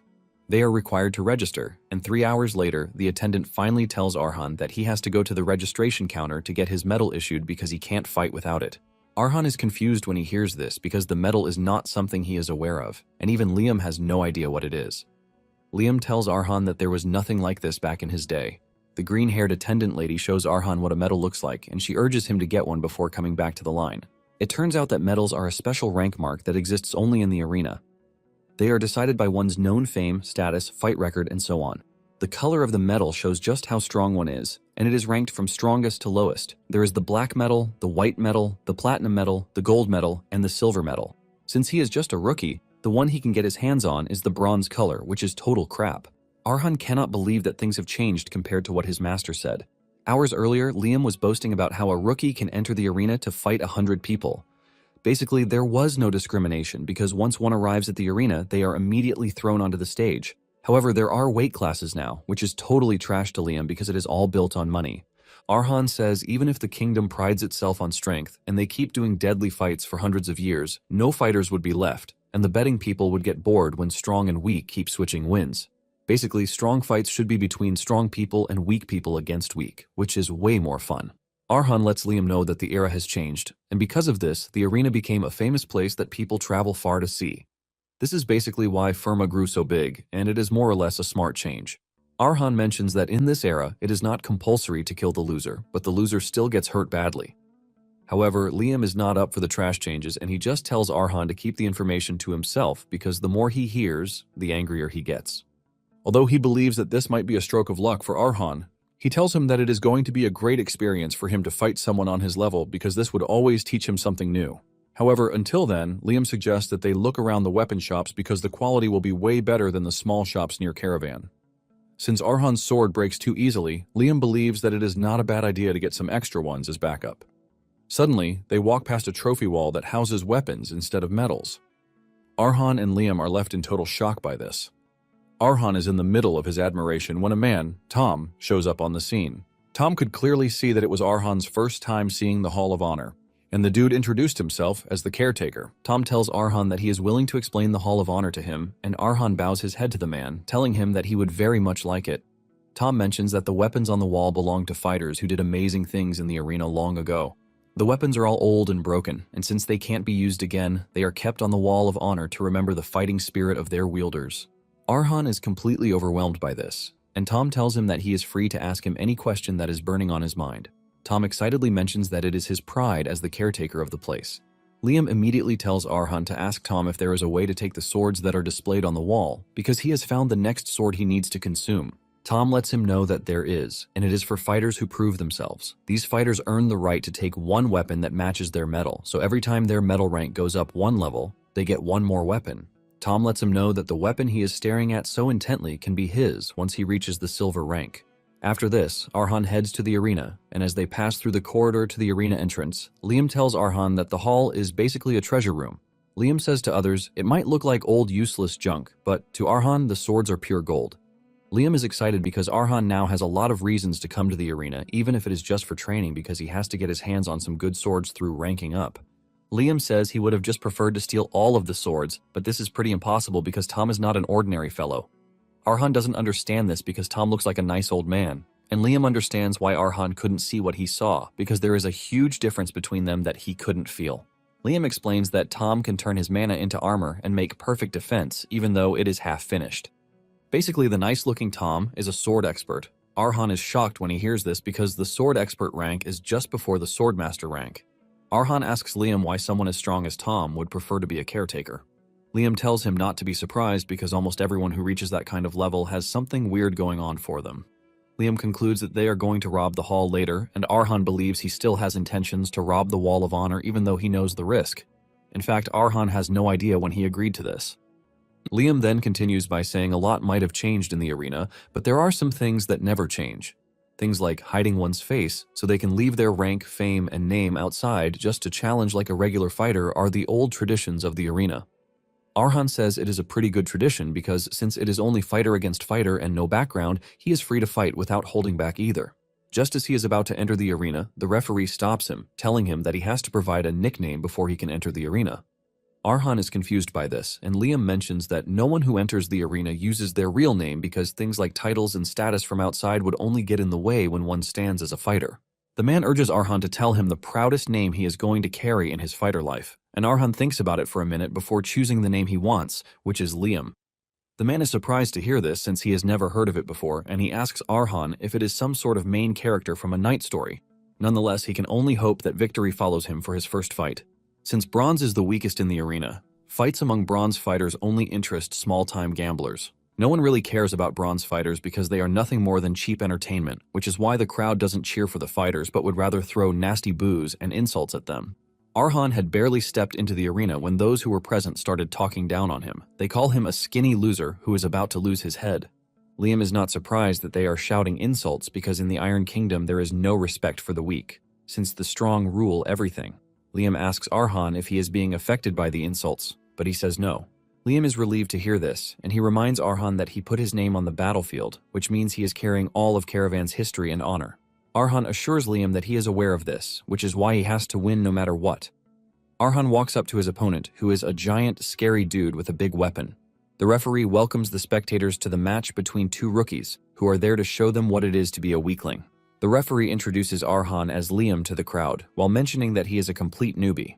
They are required to register, and 3 hours later, the attendant finally tells Arhan that he has to go to the registration counter to get his medal issued because he can't fight without it. Arhan is confused when he hears this because the medal is not something he is aware of, and even Liam has no idea what it is. Liam tells Arhan that there was nothing like this back in his day. The green-haired attendant lady shows Arhan what a medal looks like, and she urges him to get one before coming back to the line. It turns out that medals are a special rank mark that exists only in the arena. They are decided by one's known fame, status, fight record, and so on. The color of the medal shows just how strong one is, and it is ranked from strongest to lowest. There is the black medal, the white medal, the platinum medal, the gold medal, and the silver medal. Since he is just a rookie, the one he can get his hands on is the bronze color, which is total crap. Arhan cannot believe that things have changed compared to what his master said. Hours earlier, Liam was boasting about how a rookie can enter the arena to fight 100 people. Basically, there was no discrimination because once one arrives at the arena, they are immediately thrown onto the stage. However, there are weight classes now, which is totally trash to Liam because it is all built on money. Arhan says even if the kingdom prides itself on strength and they keep doing deadly fights for hundreds of years, no fighters would be left, and the betting people would get bored when strong and weak keep switching wins. Basically, strong fights should be between strong people and weak people against weak, which is way more fun. Arhan lets Liam know that the era has changed, and because of this, the arena became a famous place that people travel far to see. This is basically why Firma grew so big, and it is more or less a smart change. Arhan mentions that in this era, it is not compulsory to kill the loser, but the loser still gets hurt badly. However, Liam is not up for the trash changes, and he just tells Arhan to keep the information to himself because the more he hears, the angrier he gets. Although he believes that this might be a stroke of luck for Arhan, he tells him that it is going to be a great experience for him to fight someone on his level because this would always teach him something new. However, until then, Liam suggests that they look around the weapon shops because the quality will be way better than the small shops near Caravan. Since Arhan's sword breaks too easily, Liam believes that it is not a bad idea to get some extra ones as backup. Suddenly, they walk past a trophy wall that houses weapons instead of medals. Arhan and Liam are left in total shock by this. Arhan is in the middle of his admiration when a man, Tom, shows up on the scene. Tom could clearly see that it was Arhan's first time seeing the Hall of Honor. And the dude introduced himself as the caretaker. Tom tells Arhan that he is willing to explain the Hall of Honor to him, and Arhan bows his head to the man, telling him that he would very much like it. Tom mentions that the weapons on the wall belong to fighters who did amazing things in the arena long ago. The weapons are all old and broken, and since they can't be used again, they are kept on the Wall of Honor to remember the fighting spirit of their wielders. Arhan is completely overwhelmed by this, and Tom tells him that he is free to ask him any question that is burning on his mind. Tom excitedly mentions that it is his pride as the caretaker of the place. Liam immediately tells Arhan to ask Tom if there is a way to take the swords that are displayed on the wall, because he has found the next sword he needs to consume. Tom lets him know that there is, and it is for fighters who prove themselves. These fighters earn the right to take one weapon that matches their medal, so every time their medal rank goes up one level, they get one more weapon. Tom lets him know that the weapon he is staring at so intently can be his once he reaches the silver rank. After this, Arhan heads to the arena, and as they pass through the corridor to the arena entrance, Liam tells Arhan that the hall is basically a treasure room. Liam says to others, it might look like old useless junk, but to Arhan, the swords are pure gold. Liam is excited because Arhan now has a lot of reasons to come to the arena, even if it is just for training because he has to get his hands on some good swords through ranking up. Liam says he would have just preferred to steal all of the swords, but this is pretty impossible because Tom is not an ordinary fellow. Arhan doesn't understand this because Tom looks like a nice old man, and Liam understands why Arhan couldn't see what he saw because there is a huge difference between them that he couldn't feel. Liam explains that Tom can turn his mana into armor and make perfect defense even though it is half finished. Basically, the nice-looking Tom is a sword expert. Arhan is shocked when he hears this because the sword expert rank is just before the swordmaster rank. Arhan asks Liam why someone as strong as Tom would prefer to be a caretaker. Liam tells him not to be surprised because almost everyone who reaches that kind of level has something weird going on for them. Liam concludes that they are going to rob the hall later, and Arhan believes he still has intentions to rob the Wall of Honor even though he knows the risk. In fact, Arhan has no idea when he agreed to this. Liam then continues by saying a lot might have changed in the arena, but there are some things that never change. Things like hiding one's face so they can leave their rank, fame, and name outside just to challenge like a regular fighter are the old traditions of the arena. Arhan says it is a pretty good tradition because since it is only fighter against fighter and no background, he is free to fight without holding back either. Just as he is about to enter the arena, the referee stops him, telling him that he has to provide a nickname before he can enter the arena. Arhan is confused by this, and Liam mentions that no one who enters the arena uses their real name because things like titles and status from outside would only get in the way when one stands as a fighter. The man urges Arhan to tell him the proudest name he is going to carry in his fighter life, and Arhan thinks about it for a minute before choosing the name he wants, which is Liam. The man is surprised to hear this since he has never heard of it before, and he asks Arhan if it is some sort of main character from a night story. Nonetheless, he can only hope that victory follows him for his first fight. Since bronze is the weakest in the arena, fights among bronze fighters only interest small-time gamblers. No one really cares about bronze fighters because they are nothing more than cheap entertainment, which is why the crowd doesn't cheer for the fighters but would rather throw nasty boos and insults at them. Arhan had barely stepped into the arena when those who were present started talking down on him. They call him a skinny loser who is about to lose his head. Liam is not surprised that they are shouting insults because in the Iron Kingdom there is no respect for the weak, since the strong rule everything. Liam asks Arhan if he is being affected by the insults, but he says no. Liam is relieved to hear this, and he reminds Arhan that he put his name on the battlefield, which means he is carrying all of Caravan's history and honor. Arhan assures Liam that he is aware of this, which is why he has to win no matter what. Arhan walks up to his opponent, who is a giant, scary dude with a big weapon. The referee welcomes the spectators to the match between two rookies, who are there to show them what it is to be a weakling. The referee introduces Arhan as Liam to the crowd, while mentioning that he is a complete newbie.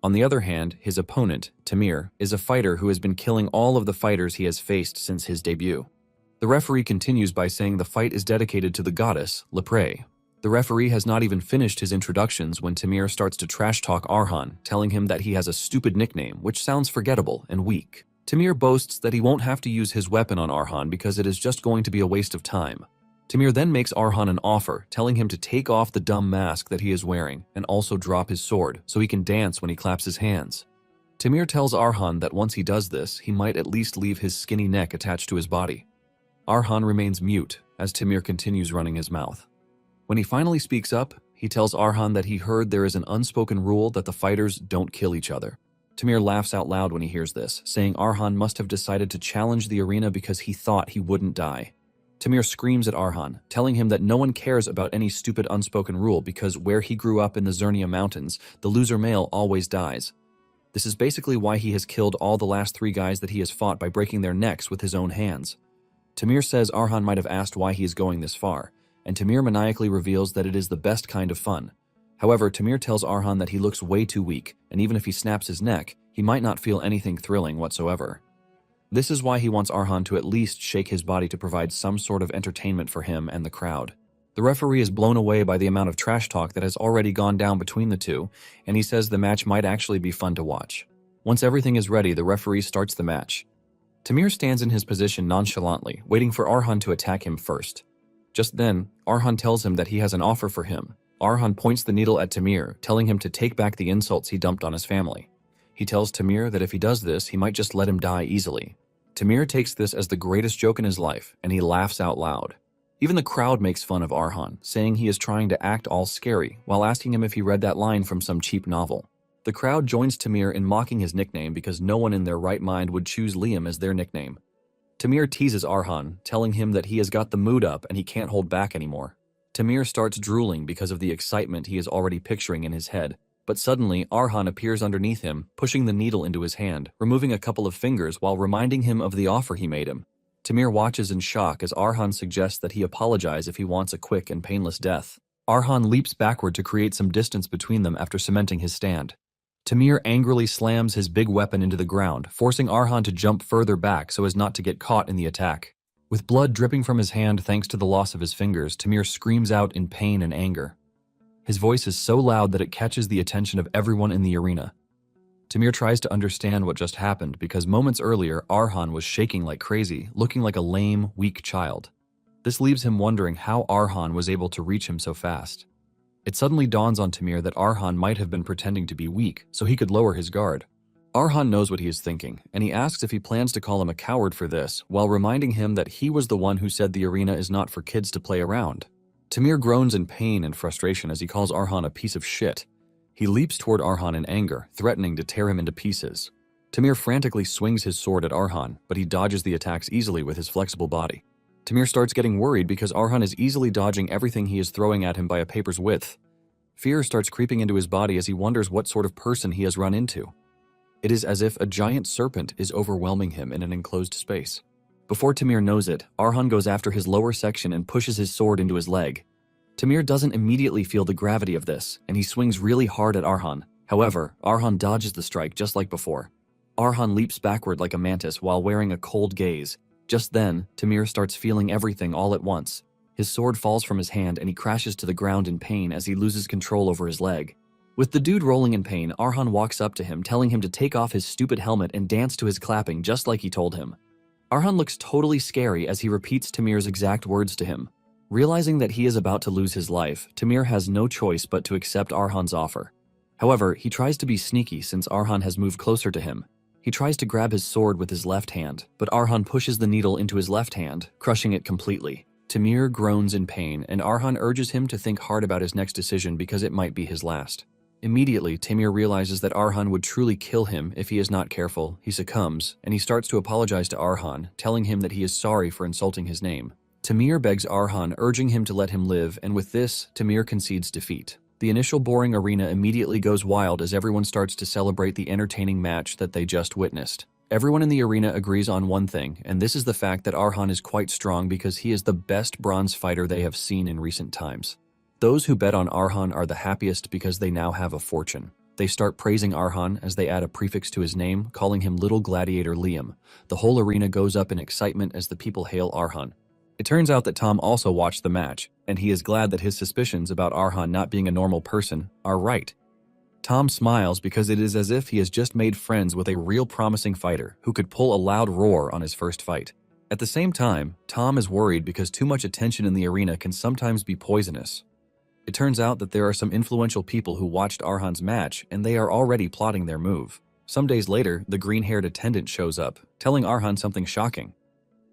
On the other hand, his opponent, Tamir, is a fighter who has been killing all of the fighters he has faced since his debut. The referee continues by saying the fight is dedicated to the goddess, Lepre. The referee has not even finished his introductions when Tamir starts to trash-talk Arhan, telling him that he has a stupid nickname, which sounds forgettable and weak. Tamir boasts that he won't have to use his weapon on Arhan because it is just going to be a waste of time. Tamir then makes Arhan an offer, telling him to take off the dumb mask that he is wearing and also drop his sword so he can dance when he claps his hands. Tamir tells Arhan that once he does this, he might at least leave his skinny neck attached to his body. Arhan remains mute as Tamir continues running his mouth. When he finally speaks up, he tells Arhan that he heard there is an unspoken rule that the fighters don't kill each other. Tamir laughs out loud when he hears this, saying Arhan must have decided to challenge the arena because he thought he wouldn't die. Tamir screams at Arhan, telling him that no one cares about any stupid unspoken rule because where he grew up in the Zernia Mountains, the loser male always dies. This is basically why he has killed all the last 3 guys that he has fought by breaking their necks with his own hands. Tamir says Arhan might have asked why he is going this far, and Tamir maniacally reveals that it is the best kind of fun. However, Tamir tells Arhan that he looks way too weak, and even if he snaps his neck, he might not feel anything thrilling whatsoever. This is why he wants Arhan to at least shake his body to provide some sort of entertainment for him and the crowd. The referee is blown away by the amount of trash talk that has already gone down between the two, and he says the match might actually be fun to watch. Once everything is ready, the referee starts the match. Tamir stands in his position nonchalantly, waiting for Arhan to attack him first. Just then, Arhan tells him that he has an offer for him. Arhan points the needle at Tamir, telling him to take back the insults he dumped on his family. He tells Tamir that if he does this, he might just let him die easily. Tamir takes this as the greatest joke in his life, and he laughs out loud. Even the crowd makes fun of Arhan, saying he is trying to act all scary, while asking him if he read that line from some cheap novel. The crowd joins Tamir in mocking his nickname because no one in their right mind would choose Liam as their nickname. Tamir teases Arhan, telling him that he has got the mood up and he can't hold back anymore. Tamir starts drooling because of the excitement he is already picturing in his head. But suddenly, Arhan appears underneath him, pushing the needle into his hand, removing a couple of fingers while reminding him of the offer he made him. Tamir watches in shock as Arhan suggests that he apologize if he wants a quick and painless death. Arhan leaps backward to create some distance between them after cementing his stand. Tamir angrily slams his big weapon into the ground, forcing Arhan to jump further back so as not to get caught in the attack. With blood dripping from his hand thanks to the loss of his fingers, Tamir screams out in pain and anger. His voice is so loud that it catches the attention of everyone in the arena. Tamir tries to understand what just happened because moments earlier, Arhan was shaking like crazy, looking like a lame, weak child. This leaves him wondering how Arhan was able to reach him so fast. It suddenly dawns on Tamir that Arhan might have been pretending to be weak so he could lower his guard. Arhan knows what he is thinking, and he asks if he plans to call him a coward for this, while reminding him that he was the one who said the arena is not for kids to play around. Tamir groans in pain and frustration as he calls Arhan a piece of shit. He leaps toward Arhan in anger, threatening to tear him into pieces. Tamir frantically swings his sword at Arhan, but he dodges the attacks easily with his flexible body. Tamir starts getting worried because Arhan is easily dodging everything he is throwing at him by a paper's width. Fear starts creeping into his body as he wonders what sort of person he has run into. It is as if a giant serpent is overwhelming him in an enclosed space. Before Tamir knows it, Arhan goes after his lower section and pushes his sword into his leg. Tamir doesn't immediately feel the gravity of this, and he swings really hard at Arhan. However, Arhan dodges the strike just like before. Arhan leaps backward like a mantis while wearing a cold gaze. Just then, Tamir starts feeling everything all at once. His sword falls from his hand and he crashes to the ground in pain as he loses control over his leg. With the dude rolling in pain, Arhan walks up to him, telling him to take off his stupid helmet and dance to his clapping just like he told him. Arhan looks totally scary as he repeats Tamir's exact words to him. Realizing that he is about to lose his life, Tamir has no choice but to accept Arhan's offer. However, he tries to be sneaky since Arhan has moved closer to him. He tries to grab his sword with his left hand, but Arhan pushes the needle into his left hand, crushing it completely. Tamir groans in pain, and Arhan urges him to think hard about his next decision because it might be his last. Immediately, Tamir realizes that Arhan would truly kill him if he is not careful. He succumbs, and he starts to apologize to Arhan, telling him that he is sorry for insulting his name. Tamir begs Arhan, urging him to let him live, and with this, Tamir concedes defeat. The initial boring arena immediately goes wild as everyone starts to celebrate the entertaining match that they just witnessed. Everyone in the arena agrees on one thing, and this is the fact that Arhan is quite strong because he is the best bronze fighter they have seen in recent times. Those who bet on Arhan are the happiest because they now have a fortune. They start praising Arhan as they add a prefix to his name, calling him Little Gladiator Liam. The whole arena goes up in excitement as the people hail Arhan. It turns out that Tom also watched the match, and he is glad that his suspicions about Arhan not being a normal person are right. Tom smiles because it is as if he has just made friends with a real promising fighter who could pull a loud roar on his first fight. At the same time, Tom is worried because too much attention in the arena can sometimes be poisonous. It turns out that there are some influential people who watched Arhan's match, and they are already plotting their move. Some days later, the green-haired attendant shows up, telling Arhan something shocking.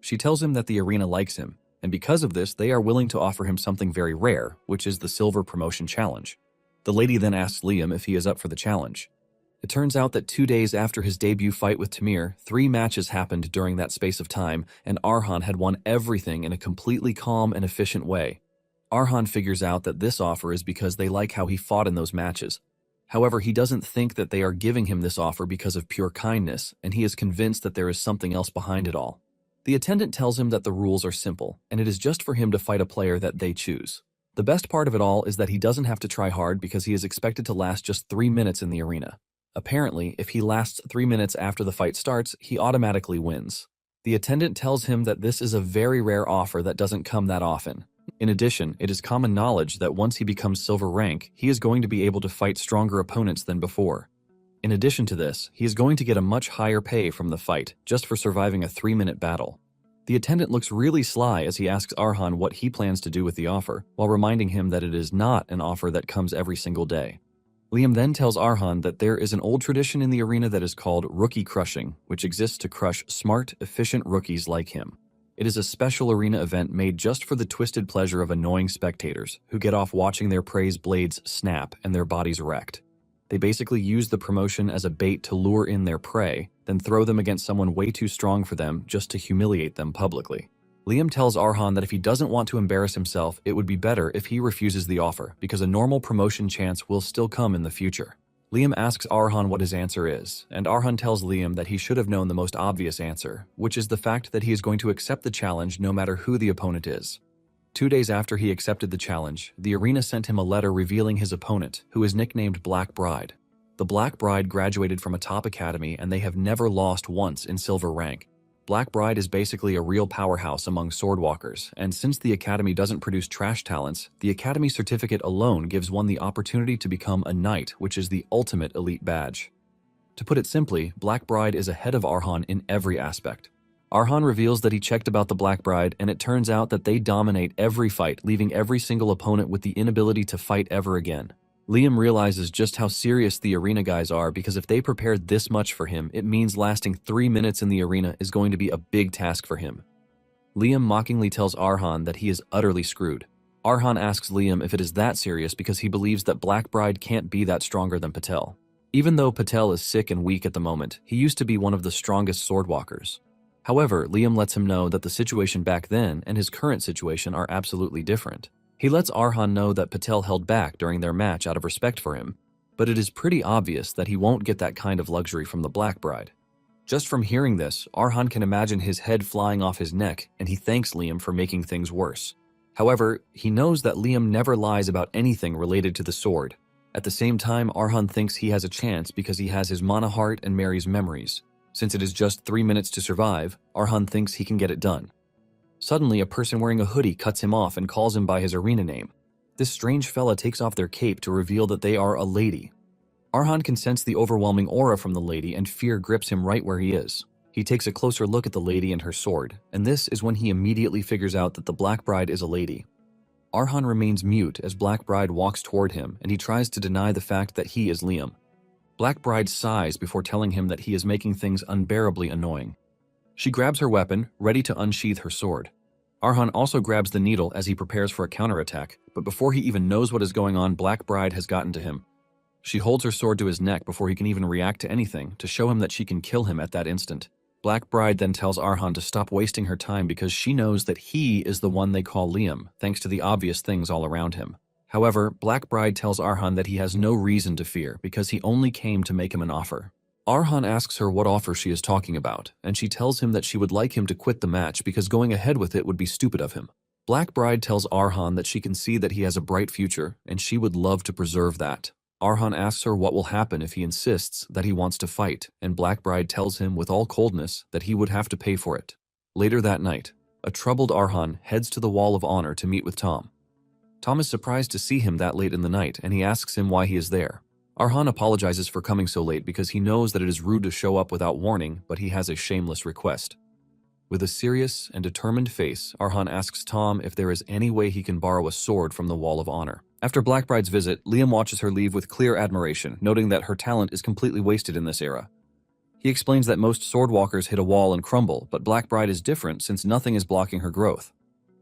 She tells him that the arena likes him, and because of this, they are willing to offer him something very rare, which is the Silver Promotion Challenge. The lady then asks Liam if he is up for the challenge. It turns out that 2 days after his debut fight with Tamir, 3 matches happened during that space of time, and Arhan had won everything in a completely calm and efficient way. Arhan figures out that this offer is because they like how he fought in those matches. However, he doesn't think that they are giving him this offer because of pure kindness, and he is convinced that there is something else behind it all. The attendant tells him that the rules are simple, and it is just for him to fight a player that they choose. The best part of it all is that he doesn't have to try hard because he is expected to last just 3 minutes in the arena. Apparently, if he lasts 3 minutes after the fight starts, he automatically wins. The attendant tells him that this is a very rare offer that doesn't come that often. In addition, it is common knowledge that once he becomes silver rank, he is going to be able to fight stronger opponents than before. In addition to this, he is going to get a much higher pay from the fight, just for surviving a 3-minute battle. The attendant looks really sly as he asks Arhan what he plans to do with the offer, while reminding him that it is not an offer that comes every single day. Liam then tells Arhan that there is an old tradition in the arena that is called rookie crushing, which exists to crush smart, efficient rookies like him. It is a special arena event made just for the twisted pleasure of annoying spectators, who get off watching their prey's blades snap and their bodies wrecked. They basically use the promotion as a bait to lure in their prey, then throw them against someone way too strong for them just to humiliate them publicly. Liam tells Arhan that if he doesn't want to embarrass himself, it would be better if he refuses the offer, because a normal promotion chance will still come in the future. Liam asks Arhan what his answer is, and Arhan tells Liam that he should have known the most obvious answer, which is the fact that he is going to accept the challenge no matter who the opponent is. 2 days after he accepted the challenge, the arena sent him a letter revealing his opponent, who is nicknamed Black Bride. The Black Bride graduated from a top academy and they have never lost once in silver rank. Black Bride is basically a real powerhouse among swordwalkers, and since the academy doesn't produce trash talents, the academy certificate alone gives one the opportunity to become a knight, which is the ultimate elite badge. To put it simply, Black Bride is ahead of Arhan in every aspect. Arhan reveals that he checked about the Black Bride, and it turns out that they dominate every fight, leaving every single opponent with the inability to fight ever again. Liam realizes just how serious the arena guys are because if they prepared this much for him, it means lasting 3 minutes in the arena is going to be a big task for him. Liam mockingly tells Arhan that he is utterly screwed. Arhan asks Liam if it is that serious because he believes that Black Bride can't be that stronger than Patel. Even though Patel is sick and weak at the moment, he used to be one of the strongest swordwalkers. However, Liam lets him know that the situation back then and his current situation are absolutely different. He lets Arhan know that Patel held back during their match out of respect for him, but it is pretty obvious that he won't get that kind of luxury from the Black Bride. Just from hearing this, Arhan can imagine his head flying off his neck, and he thanks Liam for making things worse. However, he knows that Liam never lies about anything related to the sword. At the same time, Arhan thinks he has a chance because he has his mana heart and Mary's memories. Since it is just 3 minutes to survive, Arhan thinks he can get it done. Suddenly, a person wearing a hoodie cuts him off and calls him by his arena name. This strange fella takes off their cape to reveal that they are a lady. Arhan can sense the overwhelming aura from the lady and fear grips him right where he is. He takes a closer look at the lady and her sword, and this is when he immediately figures out that the Black Bride is a lady. Arhan remains mute as Black Bride walks toward him, and he tries to deny the fact that he is Liam. Black Bride sighs before telling him that he is making things unbearably annoying. She grabs her weapon, ready to unsheath her sword. Arhan also grabs the needle as he prepares for a counterattack, but before he even knows what is going on, Black Bride has gotten to him. She holds her sword to his neck before he can even react to anything, to show him that she can kill him at that instant. Black Bride then tells Arhan to stop wasting her time because she knows that he is the one they call Liam, thanks to the obvious things all around him. However, Black Bride tells Arhan that he has no reason to fear because he only came to make him an offer. Arhan asks her what offer she is talking about, and she tells him that she would like him to quit the match because going ahead with it would be stupid of him. Black Bride tells Arhan that she can see that he has a bright future, and she would love to preserve that. Arhan asks her what will happen if he insists that he wants to fight, and Black Bride tells him with all coldness that he would have to pay for it. Later that night, a troubled Arhan heads to the Wall of Honor to meet with Tom. Tom is surprised to see him that late in the night, and he asks him why he is there. Arhan apologizes for coming so late because he knows that it is rude to show up without warning, but he has a shameless request. With a serious and determined face, Arhan asks Tom if there is any way he can borrow a sword from the Wall of Honor. After Black Bride's visit, Liam watches her leave with clear admiration, noting that her talent is completely wasted in this era. He explains that most swordwalkers hit a wall and crumble, but Black Bride is different since nothing is blocking her growth.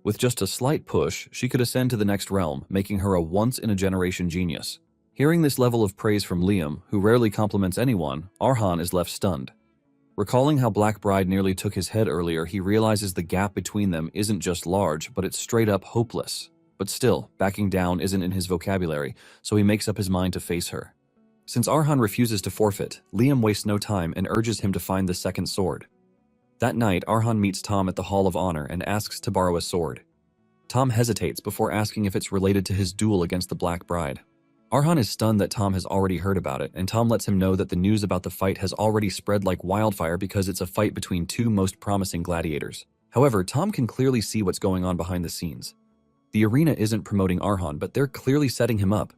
With just a slight push, she could ascend to the next realm, making her a once-in-a-generation genius. Hearing this level of praise from Liam, who rarely compliments anyone, Arhan is left stunned. Recalling how Black Bride nearly took his head earlier, he realizes the gap between them isn't just large, but it's straight up hopeless. But still, backing down isn't in his vocabulary, so he makes up his mind to face her. Since Arhan refuses to forfeit, Liam wastes no time and urges him to find the second sword. That night, Arhan meets Tom at the Hall of Honor and asks to borrow a sword. Tom hesitates before asking if it's related to his duel against the Black Bride. Arhan is stunned that Tom has already heard about it, and Tom lets him know that the news about the fight has already spread like wildfire because it's a fight between two most promising gladiators. However, Tom can clearly see what's going on behind the scenes. The arena isn't promoting Arhan, but they're clearly setting him up.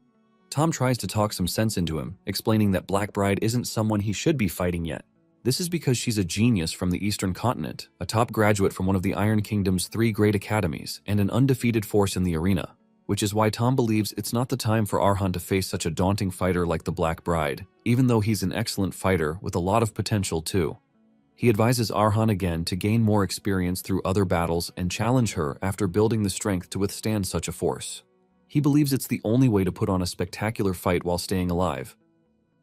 Tom tries to talk some sense into him, explaining that Black Bride isn't someone he should be fighting yet. This is because she's a genius from the Eastern Continent, a top graduate from one of the Iron Kingdom's 3 great academies, and an undefeated force in the arena. Which is why Tom believes it's not the time for Arhan to face such a daunting fighter like the Black Bride, even though he's an excellent fighter with a lot of potential too. He advises Arhan again to gain more experience through other battles and challenge her after building the strength to withstand such a force. He believes it's the only way to put on a spectacular fight while staying alive.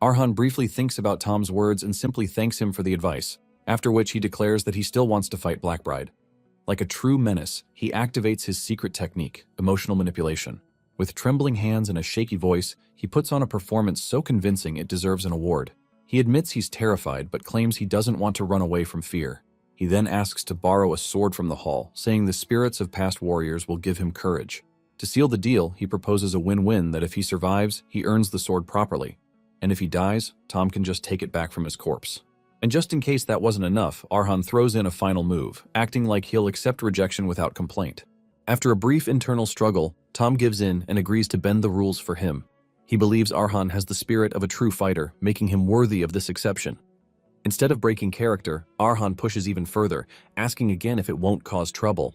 Arhan briefly thinks about Tom's words and simply thanks him for the advice, after which he declares that he still wants to fight Black Bride. Like a true menace, he activates his secret technique, emotional manipulation. With trembling hands and a shaky voice, he puts on a performance so convincing it deserves an award. He admits he's terrified, but claims he doesn't want to run away from fear. He then asks to borrow a sword from the hall, saying the spirits of past warriors will give him courage. To seal the deal, he proposes a win-win that if he survives, he earns the sword properly. And if he dies, Tom can just take it back from his corpse. And just in case that wasn't enough, Arhan throws in a final move, acting like he'll accept rejection without complaint. After a brief internal struggle, Tom gives in and agrees to bend the rules for him. He believes Arhan has the spirit of a true fighter, making him worthy of this exception. Instead of breaking character, Arhan pushes even further, asking again if it won't cause trouble.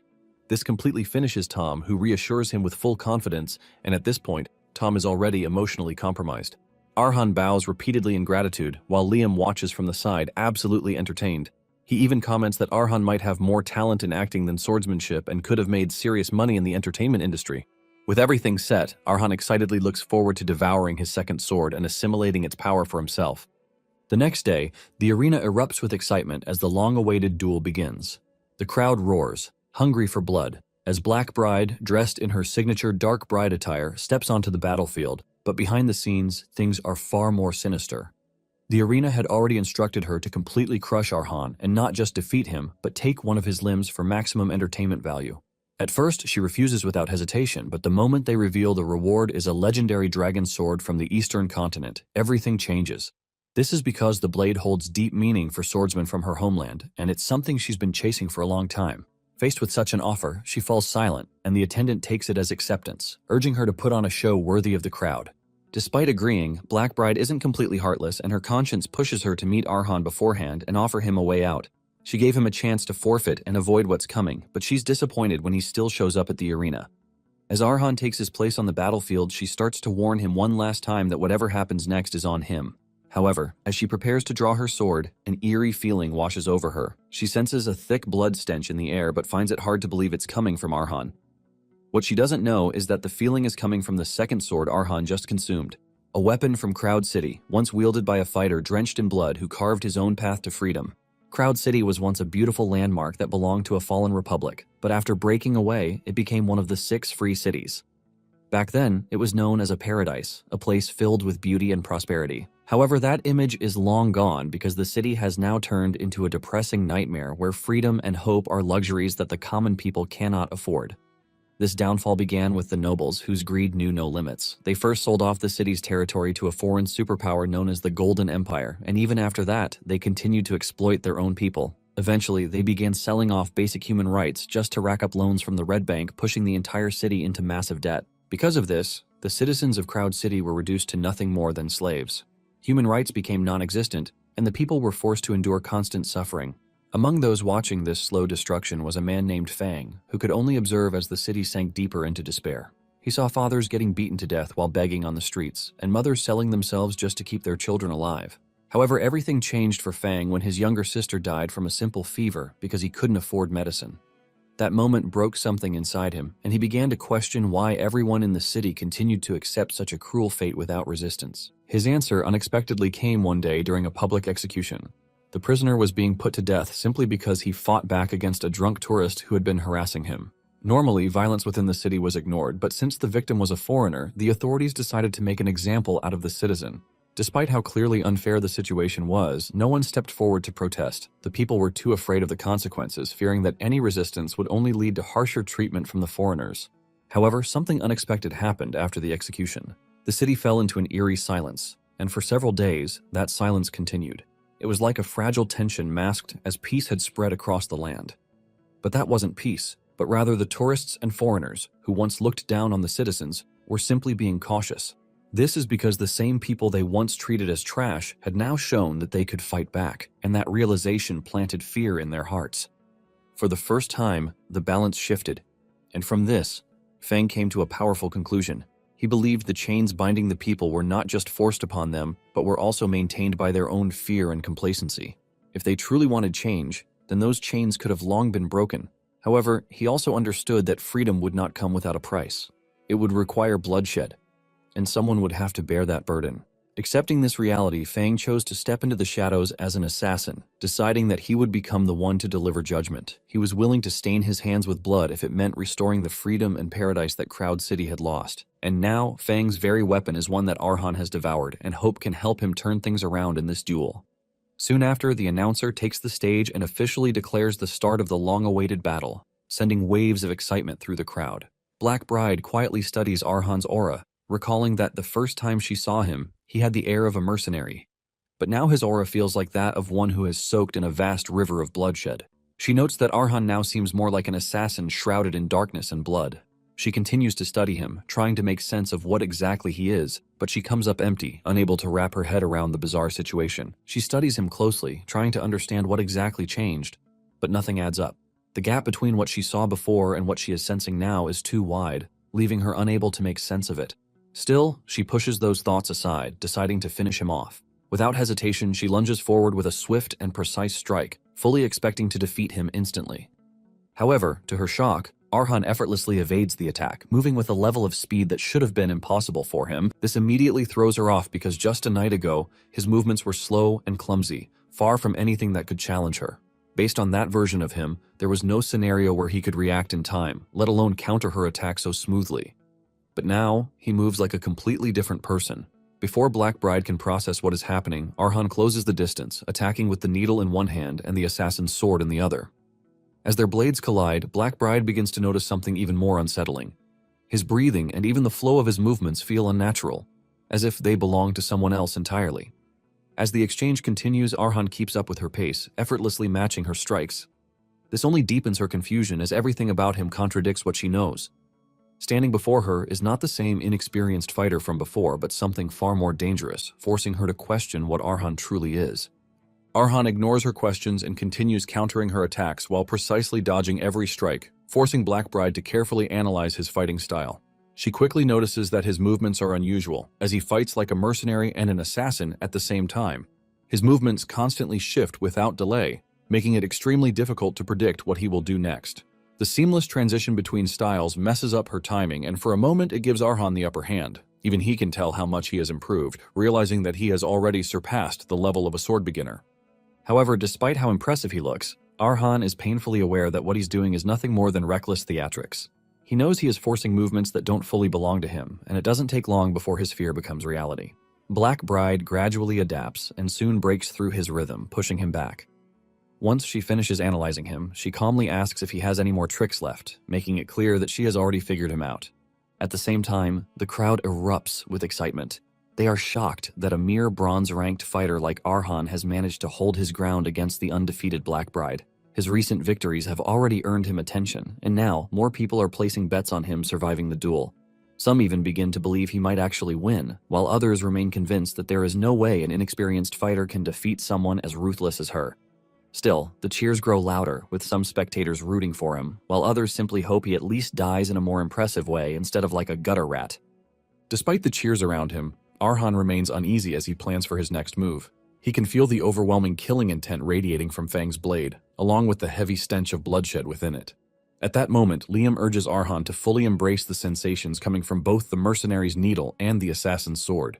This completely finishes Tom, who reassures him with full confidence, and at this point, Tom is already emotionally compromised. Arhan bows repeatedly in gratitude, while Liam watches from the side, absolutely entertained. He even comments that Arhan might have more talent in acting than swordsmanship and could have made serious money in the entertainment industry. With everything set, Arhan excitedly looks forward to devouring his second sword and assimilating its power for himself. The next day, the arena erupts with excitement as the long-awaited duel begins. The crowd roars, hungry for blood, as Black Bride, dressed in her signature dark bride attire, steps onto the battlefield. But behind the scenes, things are far more sinister. The arena had already instructed her to completely crush Arhan and not just defeat him, but take one of his limbs for maximum entertainment value. At first, she refuses without hesitation, but the moment they reveal the reward is a legendary dragon sword from the Eastern Continent, everything changes. This is because the blade holds deep meaning for swordsmen from her homeland, and it's something she's been chasing for a long time. Faced with such an offer, she falls silent, and the attendant takes it as acceptance, urging her to put on a show worthy of the crowd. Despite agreeing, Black Bride isn't completely heartless, and her conscience pushes her to meet Arhan beforehand and offer him a way out. She gave him a chance to forfeit and avoid what's coming, but she's disappointed when he still shows up at the arena. As Arhan takes his place on the battlefield, she starts to warn him one last time that whatever happens next is on him. However, as she prepares to draw her sword, an eerie feeling washes over her. She senses a thick blood stench in the air but finds it hard to believe it's coming from Arhan. What she doesn't know is that the feeling is coming from the second sword Arhan just consumed. A weapon from Crowd City, once wielded by a fighter drenched in blood who carved his own path to freedom. Crowd City was once a beautiful landmark that belonged to a fallen republic, but after breaking away, it became one of the 6 free cities. Back then, it was known as a paradise, a place filled with beauty and prosperity. However, that image is long gone because the city has now turned into a depressing nightmare where freedom and hope are luxuries that the common people cannot afford. This downfall began with the nobles, whose greed knew no limits. They first sold off the city's territory to a foreign superpower known as the Golden Empire, and even after that, they continued to exploit their own people. Eventually, they began selling off basic human rights just to rack up loans from the Red Bank, pushing the entire city into massive debt. Because of this, the citizens of Crowd City were reduced to nothing more than slaves. Human rights became non-existent, and the people were forced to endure constant suffering. Among those watching this slow destruction was a man named Fang, who could only observe as the city sank deeper into despair. He saw fathers getting beaten to death while begging on the streets, and mothers selling themselves just to keep their children alive. However, everything changed for Fang when his younger sister died from a simple fever because he couldn't afford medicine. That moment broke something inside him, and he began to question why everyone in the city continued to accept such a cruel fate without resistance. His answer unexpectedly came one day during a public execution. The prisoner was being put to death simply because he fought back against a drunk tourist who had been harassing him. Normally, violence within the city was ignored, but since the victim was a foreigner, the authorities decided to make an example out of the citizen. Despite how clearly unfair the situation was, no one stepped forward to protest. The people were too afraid of the consequences, fearing that any resistance would only lead to harsher treatment from the foreigners. However, something unexpected happened after the execution. The city fell into an eerie silence, and for several days, that silence continued. It was like a fragile tension masked as peace had spread across the land. But that wasn't peace, but rather the tourists and foreigners, who once looked down on the citizens, were simply being cautious. This is because the same people they once treated as trash had now shown that they could fight back, and that realization planted fear in their hearts. For the first time, the balance shifted, and from this, Fang came to a powerful conclusion. He believed the chains binding the people were not just forced upon them, but were also maintained by their own fear and complacency. If they truly wanted change, then those chains could have long been broken. However, he also understood that freedom would not come without a price. It would require bloodshed, and someone would have to bear that burden. Accepting this reality, Fang chose to step into the shadows as an assassin, deciding that he would become the one to deliver judgment. He was willing to stain his hands with blood if it meant restoring the freedom and paradise that Crowd City had lost. And now, Fang's very weapon is one that Arhan has devoured, and hope can help him turn things around in this duel. Soon after, the announcer takes the stage and officially declares the start of the long-awaited battle, sending waves of excitement through the crowd. Black Bride quietly studies Arhan's aura, recalling that the first time she saw him, he had the air of a mercenary. But now his aura feels like that of one who has soaked in a vast river of bloodshed. She notes that Arhan now seems more like an assassin shrouded in darkness and blood. She continues to study him, trying to make sense of what exactly he is, but she comes up empty, unable to wrap her head around the bizarre situation. She studies him closely, trying to understand what exactly changed, but nothing adds up. The gap between what she saw before and what she is sensing now is too wide, leaving her unable to make sense of it. Still, she pushes those thoughts aside, deciding to finish him off. Without hesitation, she lunges forward with a swift and precise strike, fully expecting to defeat him instantly. However, to her shock, Arhan effortlessly evades the attack, moving with a level of speed that should have been impossible for him. This immediately throws her off because just a night ago, his movements were slow and clumsy, far from anything that could challenge her. Based on that version of him, there was no scenario where he could react in time, let alone counter her attack so smoothly. But now, he moves like a completely different person. Before Black Bride can process what is happening, Arhan closes the distance, attacking with the needle in one hand and the assassin's sword in the other. As their blades collide, Black Bride begins to notice something even more unsettling. His breathing and even the flow of his movements feel unnatural, as if they belong to someone else entirely. As the exchange continues, Arhan keeps up with her pace, effortlessly matching her strikes. This only deepens her confusion as everything about him contradicts what she knows. Standing before her is not the same inexperienced fighter from before, but something far more dangerous, forcing her to question what Arhan truly is. Arhan ignores her questions and continues countering her attacks while precisely dodging every strike, forcing Black Bride to carefully analyze his fighting style. She quickly notices that his movements are unusual, as he fights like a mercenary and an assassin at the same time. His movements constantly shift without delay, making it extremely difficult to predict what he will do next. The seamless transition between styles messes up her timing, and for a moment it gives Arhan the upper hand. Even he can tell how much he has improved, realizing that he has already surpassed the level of a sword beginner. However, despite how impressive he looks, Arhan is painfully aware that what he's doing is nothing more than reckless theatrics. He knows he is forcing movements that don't fully belong to him, and it doesn't take long before his fear becomes reality. Black Bride gradually adapts and soon breaks through his rhythm, pushing him back. Once she finishes analyzing him, she calmly asks if he has any more tricks left, making it clear that she has already figured him out. At the same time, the crowd erupts with excitement. They are shocked that a mere bronze-ranked fighter like Arhan has managed to hold his ground against the undefeated Black Bride. His recent victories have already earned him attention, and now more people are placing bets on him surviving the duel. Some even begin to believe he might actually win, while others remain convinced that there is no way an inexperienced fighter can defeat someone as ruthless as her. Still, the cheers grow louder, with some spectators rooting for him, while others simply hope he at least dies in a more impressive way instead of like a gutter rat. Despite the cheers around him, Arhan remains uneasy as he plans for his next move. He can feel the overwhelming killing intent radiating from Fang's blade, along with the heavy stench of bloodshed within it. At that moment, Liam urges Arhan to fully embrace the sensations coming from both the mercenary's needle and the assassin's sword.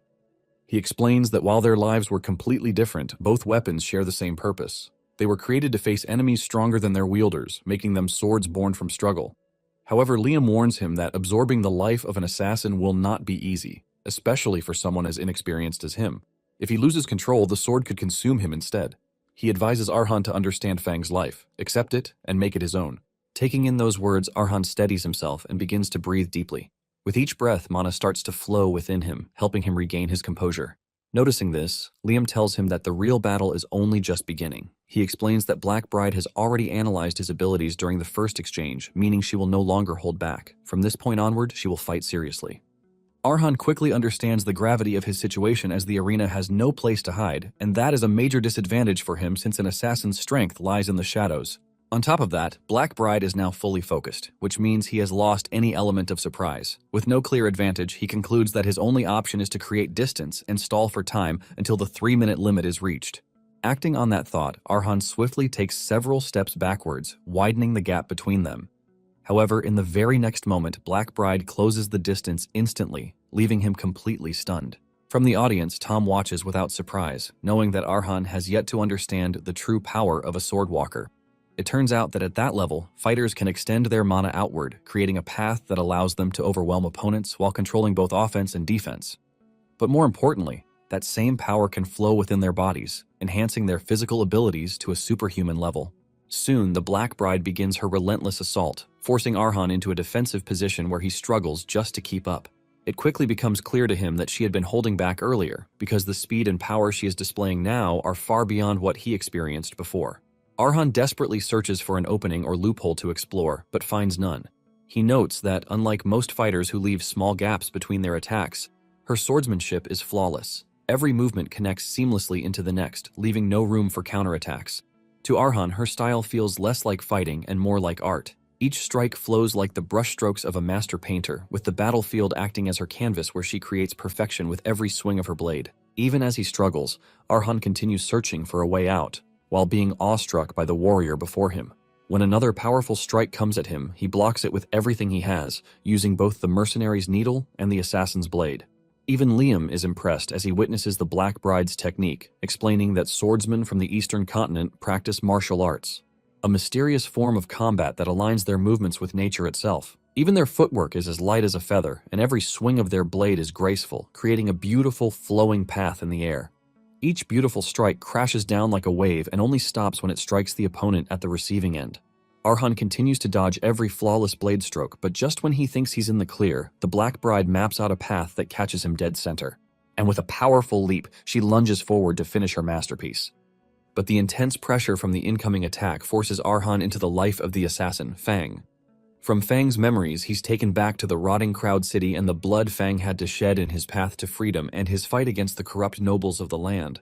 He explains that while their lives were completely different, both weapons share the same purpose. They were created to face enemies stronger than their wielders, making them swords born from struggle. However, Liam warns him that absorbing the life of an assassin will not be easy, especially for someone as inexperienced as him. If he loses control, the sword could consume him instead. He advises Arhan to understand Fang's life, accept it, and make it his own. Taking in those words, Arhan steadies himself and begins to breathe deeply. With each breath, mana starts to flow within him, helping him regain his composure. Noticing this, Liam tells him that the real battle is only just beginning. He explains that Black Bride has already analyzed his abilities during the first exchange, meaning she will no longer hold back. From this point onward, she will fight seriously. Arhan quickly understands the gravity of his situation as the arena has no place to hide, and that is a major disadvantage for him since an assassin's strength lies in the shadows. On top of that, Black Bride is now fully focused, which means he has lost any element of surprise. With no clear advantage, he concludes that his only option is to create distance and stall for time until the 3-minute limit is reached. Acting on that thought, Arhan swiftly takes several steps backwards, widening the gap between them. However, in the very next moment, Black Bride closes the distance instantly, leaving him completely stunned. From the audience, Tom watches without surprise, knowing that Arhan has yet to understand the true power of a swordwalker. It turns out that at that level, fighters can extend their mana outward, creating a path that allows them to overwhelm opponents while controlling both offense and defense. But more importantly, that same power can flow within their bodies, enhancing their physical abilities to a superhuman level. Soon, the Black Bride begins her relentless assault, forcing Arhan into a defensive position where he struggles just to keep up. It quickly becomes clear to him that she had been holding back earlier, because the speed and power she is displaying now are far beyond what he experienced before. Arhan desperately searches for an opening or loophole to explore, but finds none. He notes that, unlike most fighters who leave small gaps between their attacks, her swordsmanship is flawless. Every movement connects seamlessly into the next, leaving no room for counterattacks. To Arhan, her style feels less like fighting and more like art. Each strike flows like the brushstrokes of a master painter, with the battlefield acting as her canvas where she creates perfection with every swing of her blade. Even as he struggles, Arhan continues searching for a way out, while being awestruck by the warrior before him. When another powerful strike comes at him, he blocks it with everything he has, using both the mercenary's needle and the assassin's blade. Even Liam is impressed as he witnesses the Black Bride's technique, explaining that swordsmen from the Eastern continent practice martial arts, a mysterious form of combat that aligns their movements with nature itself. Even their footwork is as light as a feather, and every swing of their blade is graceful, creating a beautiful, flowing path in the air. Each beautiful strike crashes down like a wave and only stops when it strikes the opponent at the receiving end. Arhan continues to dodge every flawless blade stroke, but just when he thinks he's in the clear, the Black Bride maps out a path that catches him dead center. And with a powerful leap, she lunges forward to finish her masterpiece. But the intense pressure from the incoming attack forces Arhan into the life of the assassin, Fang. From Fang's memories, he's taken back to the rotting Crowd City and the blood Fang had to shed in his path to freedom and his fight against the corrupt nobles of the land.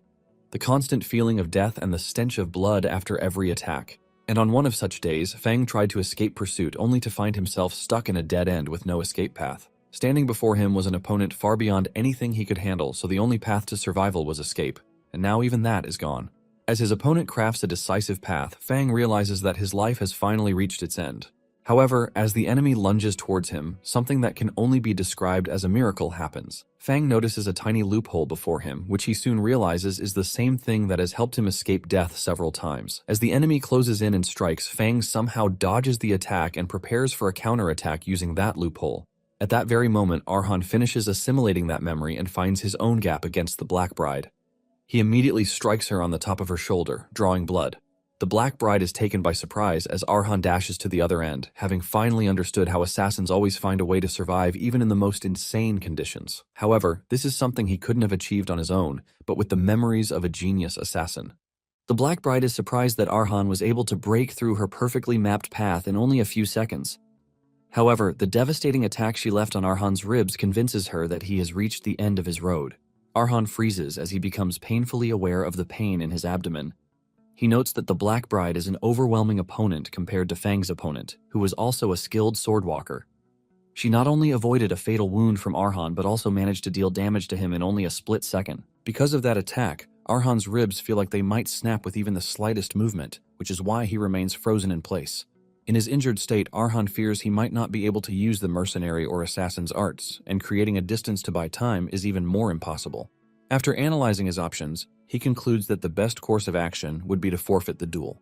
The constant feeling of death and the stench of blood after every attack. And on one of such days, Fang tried to escape pursuit only to find himself stuck in a dead end with no escape path. Standing before him was an opponent far beyond anything he could handle, so the only path to survival was escape. And now even that is gone. As his opponent crafts a decisive path, Fang realizes that his life has finally reached its end. However, as the enemy lunges towards him, something that can only be described as a miracle happens. Fang notices a tiny loophole before him, which he soon realizes is the same thing that has helped him escape death several times. As the enemy closes in and strikes, Fang somehow dodges the attack and prepares for a counterattack using that loophole. At that very moment, Arhan finishes assimilating that memory and finds his own gap against the Black Bride. He immediately strikes her on the top of her shoulder, drawing blood. The Black Bride is taken by surprise as Arhan dashes to the other end, having finally understood how assassins always find a way to survive even in the most insane conditions. However, this is something he couldn't have achieved on his own, but with the memories of a genius assassin. The Black Bride is surprised that Arhan was able to break through her perfectly mapped path in only a few seconds. However, the devastating attack she left on Arhan's ribs convinces her that he has reached the end of his road. Arhan freezes as he becomes painfully aware of the pain in his abdomen. He notes that the Black Bride is an overwhelming opponent compared to Fang's opponent, who was also a skilled swordwalker. She not only avoided a fatal wound from Arhan, but also managed to deal damage to him in only a split second. Because of that attack, Arhan's ribs feel like they might snap with even the slightest movement, which is why he remains frozen in place. In his injured state, Arhan fears he might not be able to use the mercenary or assassin's arts, and creating a distance to buy time is even more impossible. After analyzing his options, he concludes that the best course of action would be to forfeit the duel.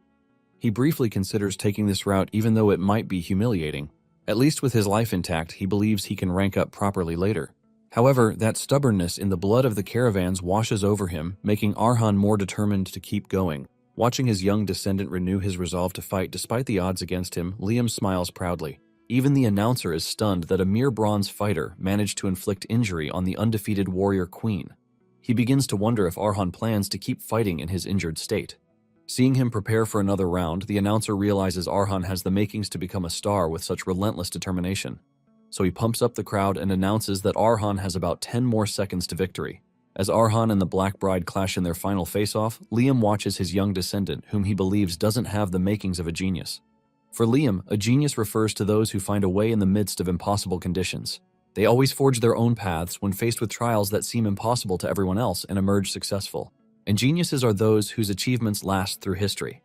He briefly considers taking this route even though it might be humiliating. At least with his life intact, he believes he can rank up properly later. However, that stubbornness in the blood of the caravans washes over him, making Arhan more determined to keep going. Watching his young descendant renew his resolve to fight despite the odds against him, Liam smiles proudly. Even the announcer is stunned that a mere bronze fighter managed to inflict injury on the undefeated warrior queen. He begins to wonder if Arhan plans to keep fighting in his injured state. Seeing him prepare for another round, the announcer realizes Arhan has the makings to become a star with such relentless determination. So he pumps up the crowd and announces that Arhan has about 10 more seconds to victory. As Arhan and the Black Bride clash in their final face-off, Liam watches his young descendant, whom he believes doesn't have the makings of a genius. For Liam, a genius refers to those who find a way in the midst of impossible conditions. They always forge their own paths when faced with trials that seem impossible to everyone else and emerge successful. And geniuses are those whose achievements last through history.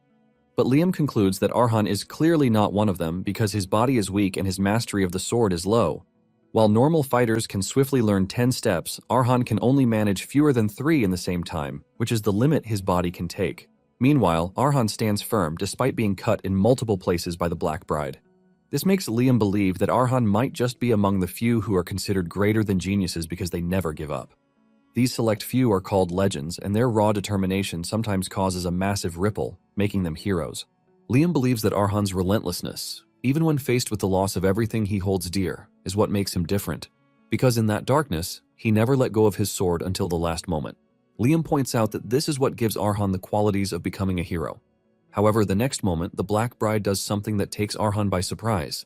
But Liam concludes that Arhan is clearly not one of them because his body is weak and his mastery of the sword is low. While normal fighters can swiftly learn 10 steps, Arhan can only manage fewer than 3 in the same time, which is the limit his body can take. Meanwhile, Arhan stands firm despite being cut in multiple places by the Black Bride. This makes Liam believe that Arhan might just be among the few who are considered greater than geniuses because they never give up. These select few are called legends, and their raw determination sometimes causes a massive ripple, making them heroes. Liam believes that Arhan's relentlessness, even when faced with the loss of everything he holds dear, is what makes him different. Because in that darkness, he never let go of his sword until the last moment. Liam points out that this is what gives Arhan the qualities of becoming a hero. However, the next moment, the Black Bride does something that takes Arhan by surprise.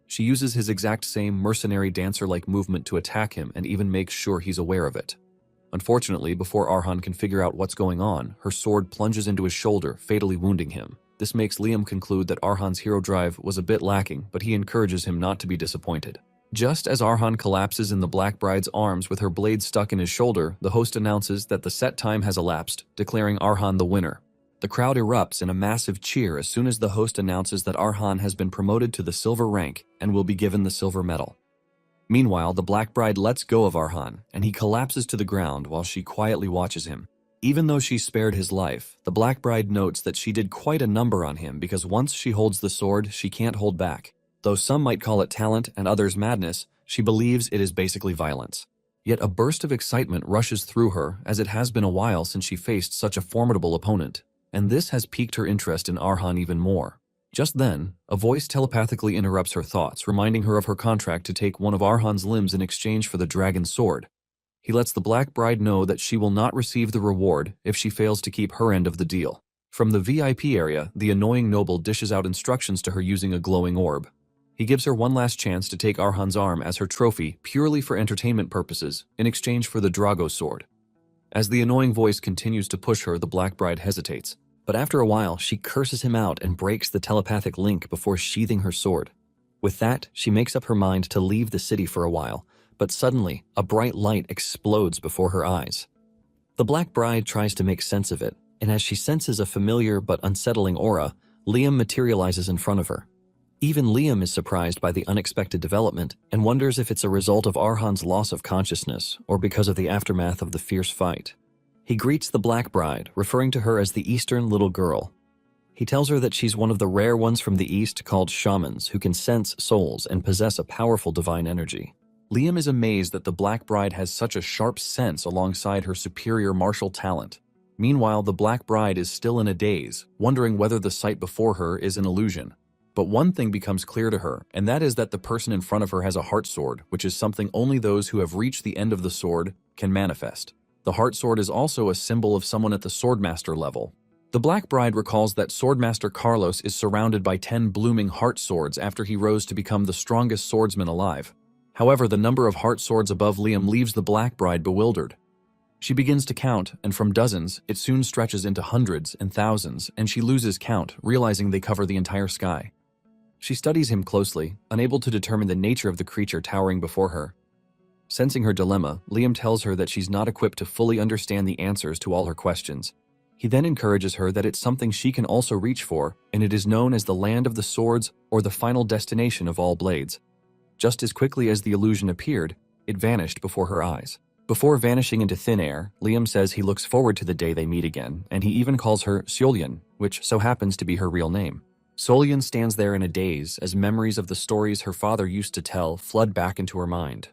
She uses his exact same mercenary dancer-like movement to attack him and even makes sure he's aware of it. Unfortunately, before Arhan can figure out what's going on, her sword plunges into his shoulder, fatally wounding him. This makes Liam conclude that Arhan's hero drive was a bit lacking, but he encourages him not to be disappointed. Just as Arhan collapses in the Black Bride's arms with her blade stuck in his shoulder, the host announces that the set time has elapsed, declaring Arhan the winner. The crowd erupts in a massive cheer as soon as the host announces that Arhan has been promoted to the silver rank and will be given the silver medal. Meanwhile, the Black Bride lets go of Arhan, and he collapses to the ground while she quietly watches him. Even though she spared his life, the Black Bride notes that she did quite a number on him because once she holds the sword, she can't hold back. Though some might call it talent and others madness, she believes it is basically violence. Yet a burst of excitement rushes through her as it has been a while since she faced such a formidable opponent, and this has piqued her interest in Arhan even more. Just then, a voice telepathically interrupts her thoughts, reminding her of her contract to take one of Arhan's limbs in exchange for the dragon's sword. He lets the Black Bride know that she will not receive the reward if she fails to keep her end of the deal. From the VIP area, the annoying noble dishes out instructions to her using a glowing orb. He gives her one last chance to take Arhan's arm as her trophy purely for entertainment purposes in exchange for the Drago sword. As the annoying voice continues to push her, the Black Bride hesitates. But after a while, she curses him out and breaks the telepathic link before sheathing her sword. With that, she makes up her mind to leave the city for a while, but suddenly, a bright light explodes before her eyes. The Black Bride tries to make sense of it, and as she senses a familiar but unsettling aura, Liam materializes in front of her. Even Liam is surprised by the unexpected development and wonders if it's a result of Arhan's loss of consciousness or because of the aftermath of the fierce fight. He greets the Black Bride, referring to her as the Eastern Little Girl. He tells her that she's one of the rare ones from the East called shamans who can sense souls and possess a powerful divine energy. Liam is amazed that the Black Bride has such a sharp sense alongside her superior martial talent. Meanwhile, the Black Bride is still in a daze, wondering whether the sight before her is an illusion. But one thing becomes clear to her, and that is that the person in front of her has a heart sword, which is something only those who have reached the end of the sword can manifest. The heart sword is also a symbol of someone at the swordmaster level. The Black Bride recalls that Swordmaster Carlos is surrounded by 10 blooming heart swords after he rose to become the strongest swordsman alive. However, the number of heart swords above Liam leaves the Black Bride bewildered. She begins to count, and from dozens, it soon stretches into hundreds and thousands, and she loses count, realizing they cover the entire sky. She studies him closely, unable to determine the nature of the creature towering before her. Sensing her dilemma, Liam tells her that she's not equipped to fully understand the answers to all her questions. He then encourages her that it's something she can also reach for, and it is known as the land of the swords or the final destination of all blades. Just as quickly as the illusion appeared, it vanished before her eyes. Before vanishing into thin air, Liam says he looks forward to the day they meet again, and he even calls her Seolyeon, which so happens to be her real name. Seolyeon stands there in a daze as memories of the stories her father used to tell flood back into her mind.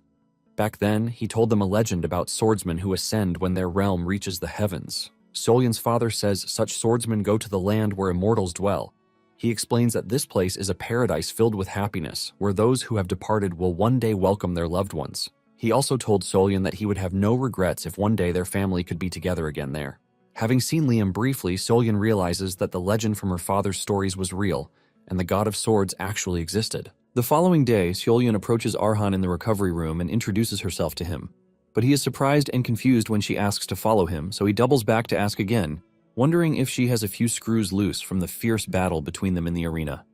Back then, he told them a legend about swordsmen who ascend when their realm reaches the heavens. Seolyeon's father says such swordsmen go to the land where immortals dwell. He explains that this place is a paradise filled with happiness, where those who have departed will one day welcome their loved ones. He also told Seolyeon that he would have no regrets if one day their family could be together again there. Having seen Liam briefly, Seolyeon realizes that the legend from her father's stories was real, and the god of swords actually existed. The following day, Seolyeon approaches Arhan in the recovery room and introduces herself to him. But he is surprised and confused when she asks to follow him, so he doubles back to ask again, wondering if she has a few screws loose from the fierce battle between them in the arena.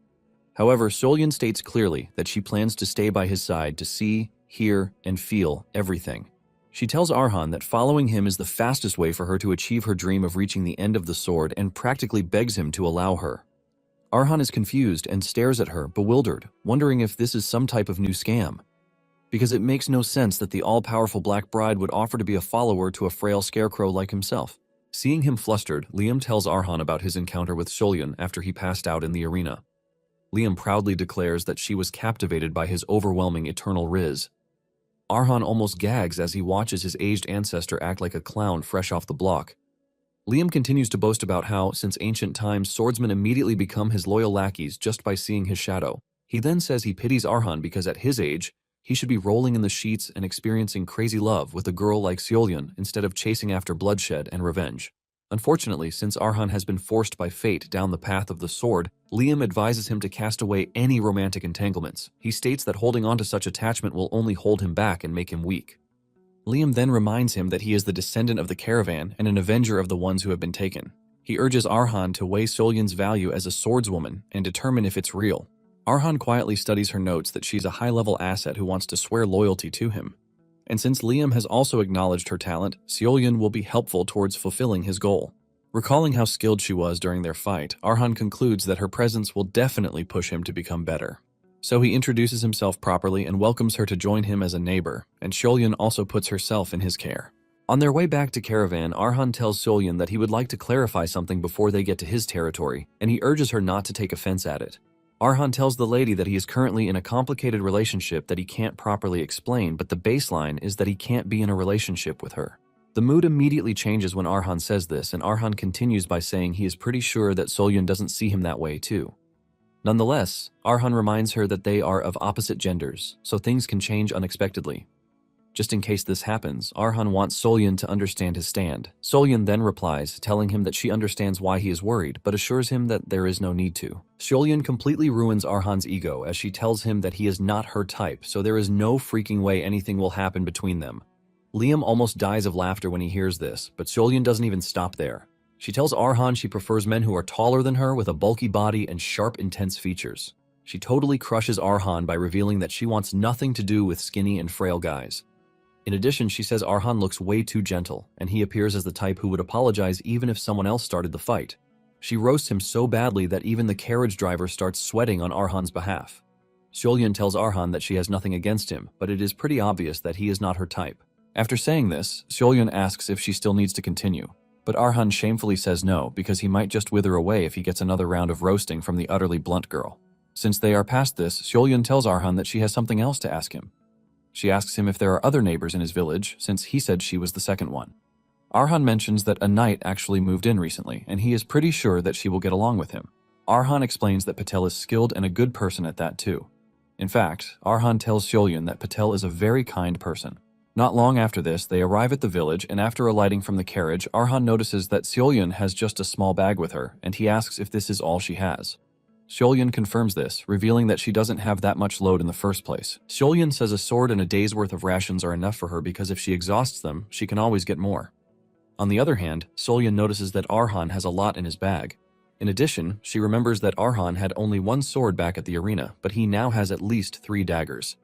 However, Seolyeon states clearly that she plans to stay by his side to see, hear, and feel everything. She tells Arhan that following him is the fastest way for her to achieve her dream of reaching the end of the sword and practically begs him to allow her. Arhan is confused and stares at her, bewildered, wondering if this is some type of new scam. Because it makes no sense that the all-powerful Black Bride would offer to be a follower to a frail scarecrow like himself. Seeing him flustered, Liam tells Arhan about his encounter with Seolyeon after he passed out in the arena. Liam proudly declares that she was captivated by his overwhelming eternal riz. Arhan almost gags as he watches his aged ancestor act like a clown fresh off the block. Liam continues to boast about how, since ancient times, swordsmen immediately become his loyal lackeys just by seeing his shadow. He then says he pities Arhan because at his age, he should be rolling in the sheets and experiencing crazy love with a girl like Seolyeon instead of chasing after bloodshed and revenge. Unfortunately, since Arhan has been forced by fate down the path of the sword, Liam advises him to cast away any romantic entanglements. He states that holding on to such attachment will only hold him back and make him weak. Liam then reminds him that he is the descendant of the caravan and an avenger of the ones who have been taken. He urges Arhan to weigh Seolyeon's value as a swordswoman and determine if it's real. Arhan quietly studies her notes that she's a high-level asset who wants to swear loyalty to him. And since Liam has also acknowledged her talent, Seolyeon will be helpful towards fulfilling his goal. Recalling how skilled she was during their fight, Arhan concludes that her presence will definitely push him to become better. So he introduces himself properly and welcomes her to join him as a neighbor, and Seolyeon also puts herself in his care. On their way back to Caravan, Arhan tells Seolyeon that he would like to clarify something before they get to his territory, and he urges her not to take offense at it. Arhan tells the lady that he is currently in a complicated relationship that he can't properly explain, but the baseline is that he can't be in a relationship with her. The mood immediately changes when Arhan says this, and Arhan continues by saying he is pretty sure that Seolyeon doesn't see him that way too. Nonetheless, Arhan reminds her that they are of opposite genders, so things can change unexpectedly. Just in case this happens, Arhan wants Seolyeon to understand his stand. Seolyeon then replies, telling him that she understands why he is worried, but assures him that there is no need to. Seolyeon completely ruins Arhan's ego as she tells him that he is not her type, so there is no freaking way anything will happen between them. Liam almost dies of laughter when he hears this, but Seolyeon doesn't even stop there. She tells Arhan she prefers men who are taller than her with a bulky body and sharp, intense features. She totally crushes Arhan by revealing that she wants nothing to do with skinny and frail guys. In addition, she says Arhan looks way too gentle, and he appears as the type who would apologize even if someone else started the fight. She roasts him so badly that even the carriage driver starts sweating on Arhan's behalf. Seolyeon tells Arhan that she has nothing against him, but it is pretty obvious that he is not her type. After saying this, Seolyeon asks if she still needs to continue, but Arhan shamefully says no because he might just wither away if he gets another round of roasting from the utterly blunt girl. Since they are past this, Seolyeon tells Arhan that she has something else to ask him. She asks him if there are other neighbors in his village, since he said she was the second one. Arhan mentions that a knight actually moved in recently, and he is pretty sure that she will get along with him. Arhan explains that Patel is skilled and a good person at that too. In fact, Arhan tells Seolyeon that Patel is a very kind person. Not long after this, they arrive at the village, and after alighting from the carriage, Arhan notices that Seolyeon has just a small bag with her, and he asks if this is all she has. Seolyeon confirms this, revealing that she doesn't have that much load in the first place. Seolyeon says a sword and a day's worth of rations are enough for her because if she exhausts them, she can always get more. On the other hand, Seolyeon notices that Arhan has a lot in his bag. In addition, she remembers that Arhan had only one sword back at the arena, but he now has at least 3 daggers.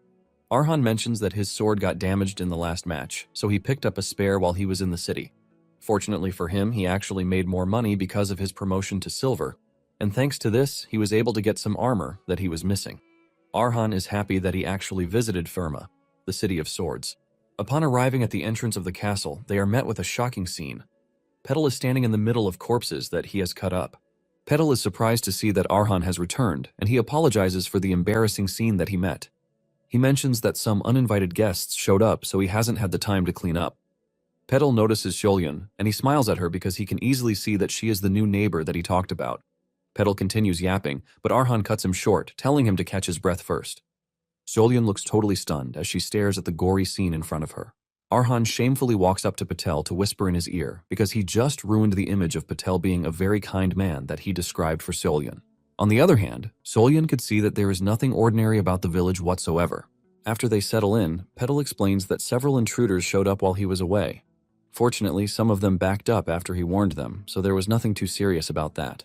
Arhan mentions that his sword got damaged in the last match, so he picked up a spare while he was in the city. Fortunately for him, he actually made more money because of his promotion to silver, and thanks to this, he was able to get some armor that he was missing. Arhan is happy that he actually visited Firma, the city of swords. Upon arriving at the entrance of the castle, they are met with a shocking scene. Petal is standing in the middle of corpses that he has cut up. Petal is surprised to see that Arhan has returned, and he apologizes for the embarrassing scene that he met. He mentions that some uninvited guests showed up, so he hasn't had the time to clean up. Petal notices Sholyun, and he smiles at her because he can easily see that she is the new neighbor that he talked about. Petal continues yapping, but Arhan cuts him short, telling him to catch his breath first. Sholyun looks totally stunned as she stares at the gory scene in front of her. Arhan shamefully walks up to Patel to whisper in his ear because he just ruined the image of Patel being a very kind man that he described for Sholyun. On the other hand, Sholyun could see that there is nothing ordinary about the village whatsoever. After they settle in, Petal explains that several intruders showed up while he was away. Fortunately, some of them backed up after he warned them, so there was nothing too serious about that.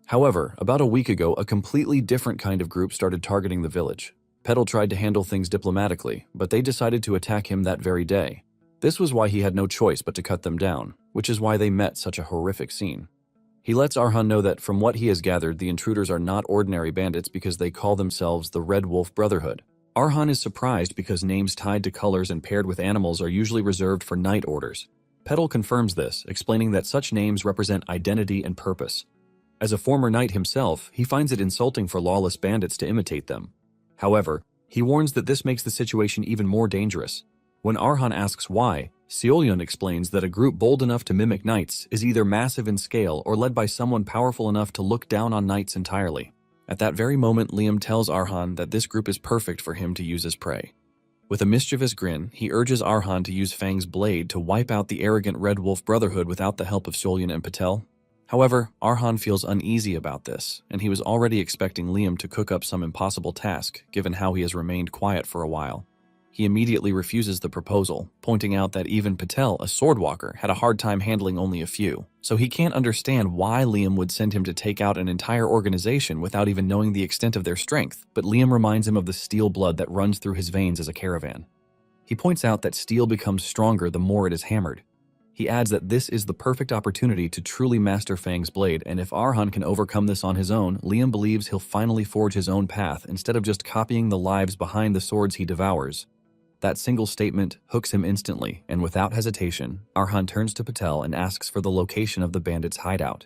However, about a week ago, a completely different kind of group started targeting the village. Petal tried to handle things diplomatically, but they decided to attack him that very day. This was why he had no choice but to cut them down, which is why they met such a horrific scene. He lets Arhan know that from what he has gathered, the intruders are not ordinary bandits because they call themselves the Red Wolf Brotherhood. Arhan is surprised because names tied to colors and paired with animals are usually reserved for knight orders. Petal confirms this, explaining that such names represent identity and purpose. As a former knight himself, he finds it insulting for lawless bandits to imitate them. However, he warns that this makes the situation even more dangerous. When Arhan asks why, Sholyun explains that a group bold enough to mimic knights is either massive in scale or led by someone powerful enough to look down on knights entirely. At that very moment, Liam tells Arhan that this group is perfect for him to use as prey. With a mischievous grin, he urges Arhan to use Fang's blade to wipe out the arrogant Red Wolf Brotherhood without the help of Sholyun and Patel. However, Arhan feels uneasy about this, and he was already expecting Liam to cook up some impossible task, given how he has remained quiet for a while. He immediately refuses the proposal, pointing out that even Patel, a swordwalker, had a hard time handling only a few, so he can't understand why Liam would send him to take out an entire organization without even knowing the extent of their strength, but Liam reminds him of the steel blood that runs through his veins as a caravan. He points out that steel becomes stronger the more it is hammered. He adds that this is the perfect opportunity to truly master Fang's blade, and if Arhan can overcome this on his own, Liam believes he'll finally forge his own path instead of just copying the lives behind the swords he devours. That single statement hooks him instantly, and without hesitation, Arhan turns to Patel and asks for the location of the bandits' hideout.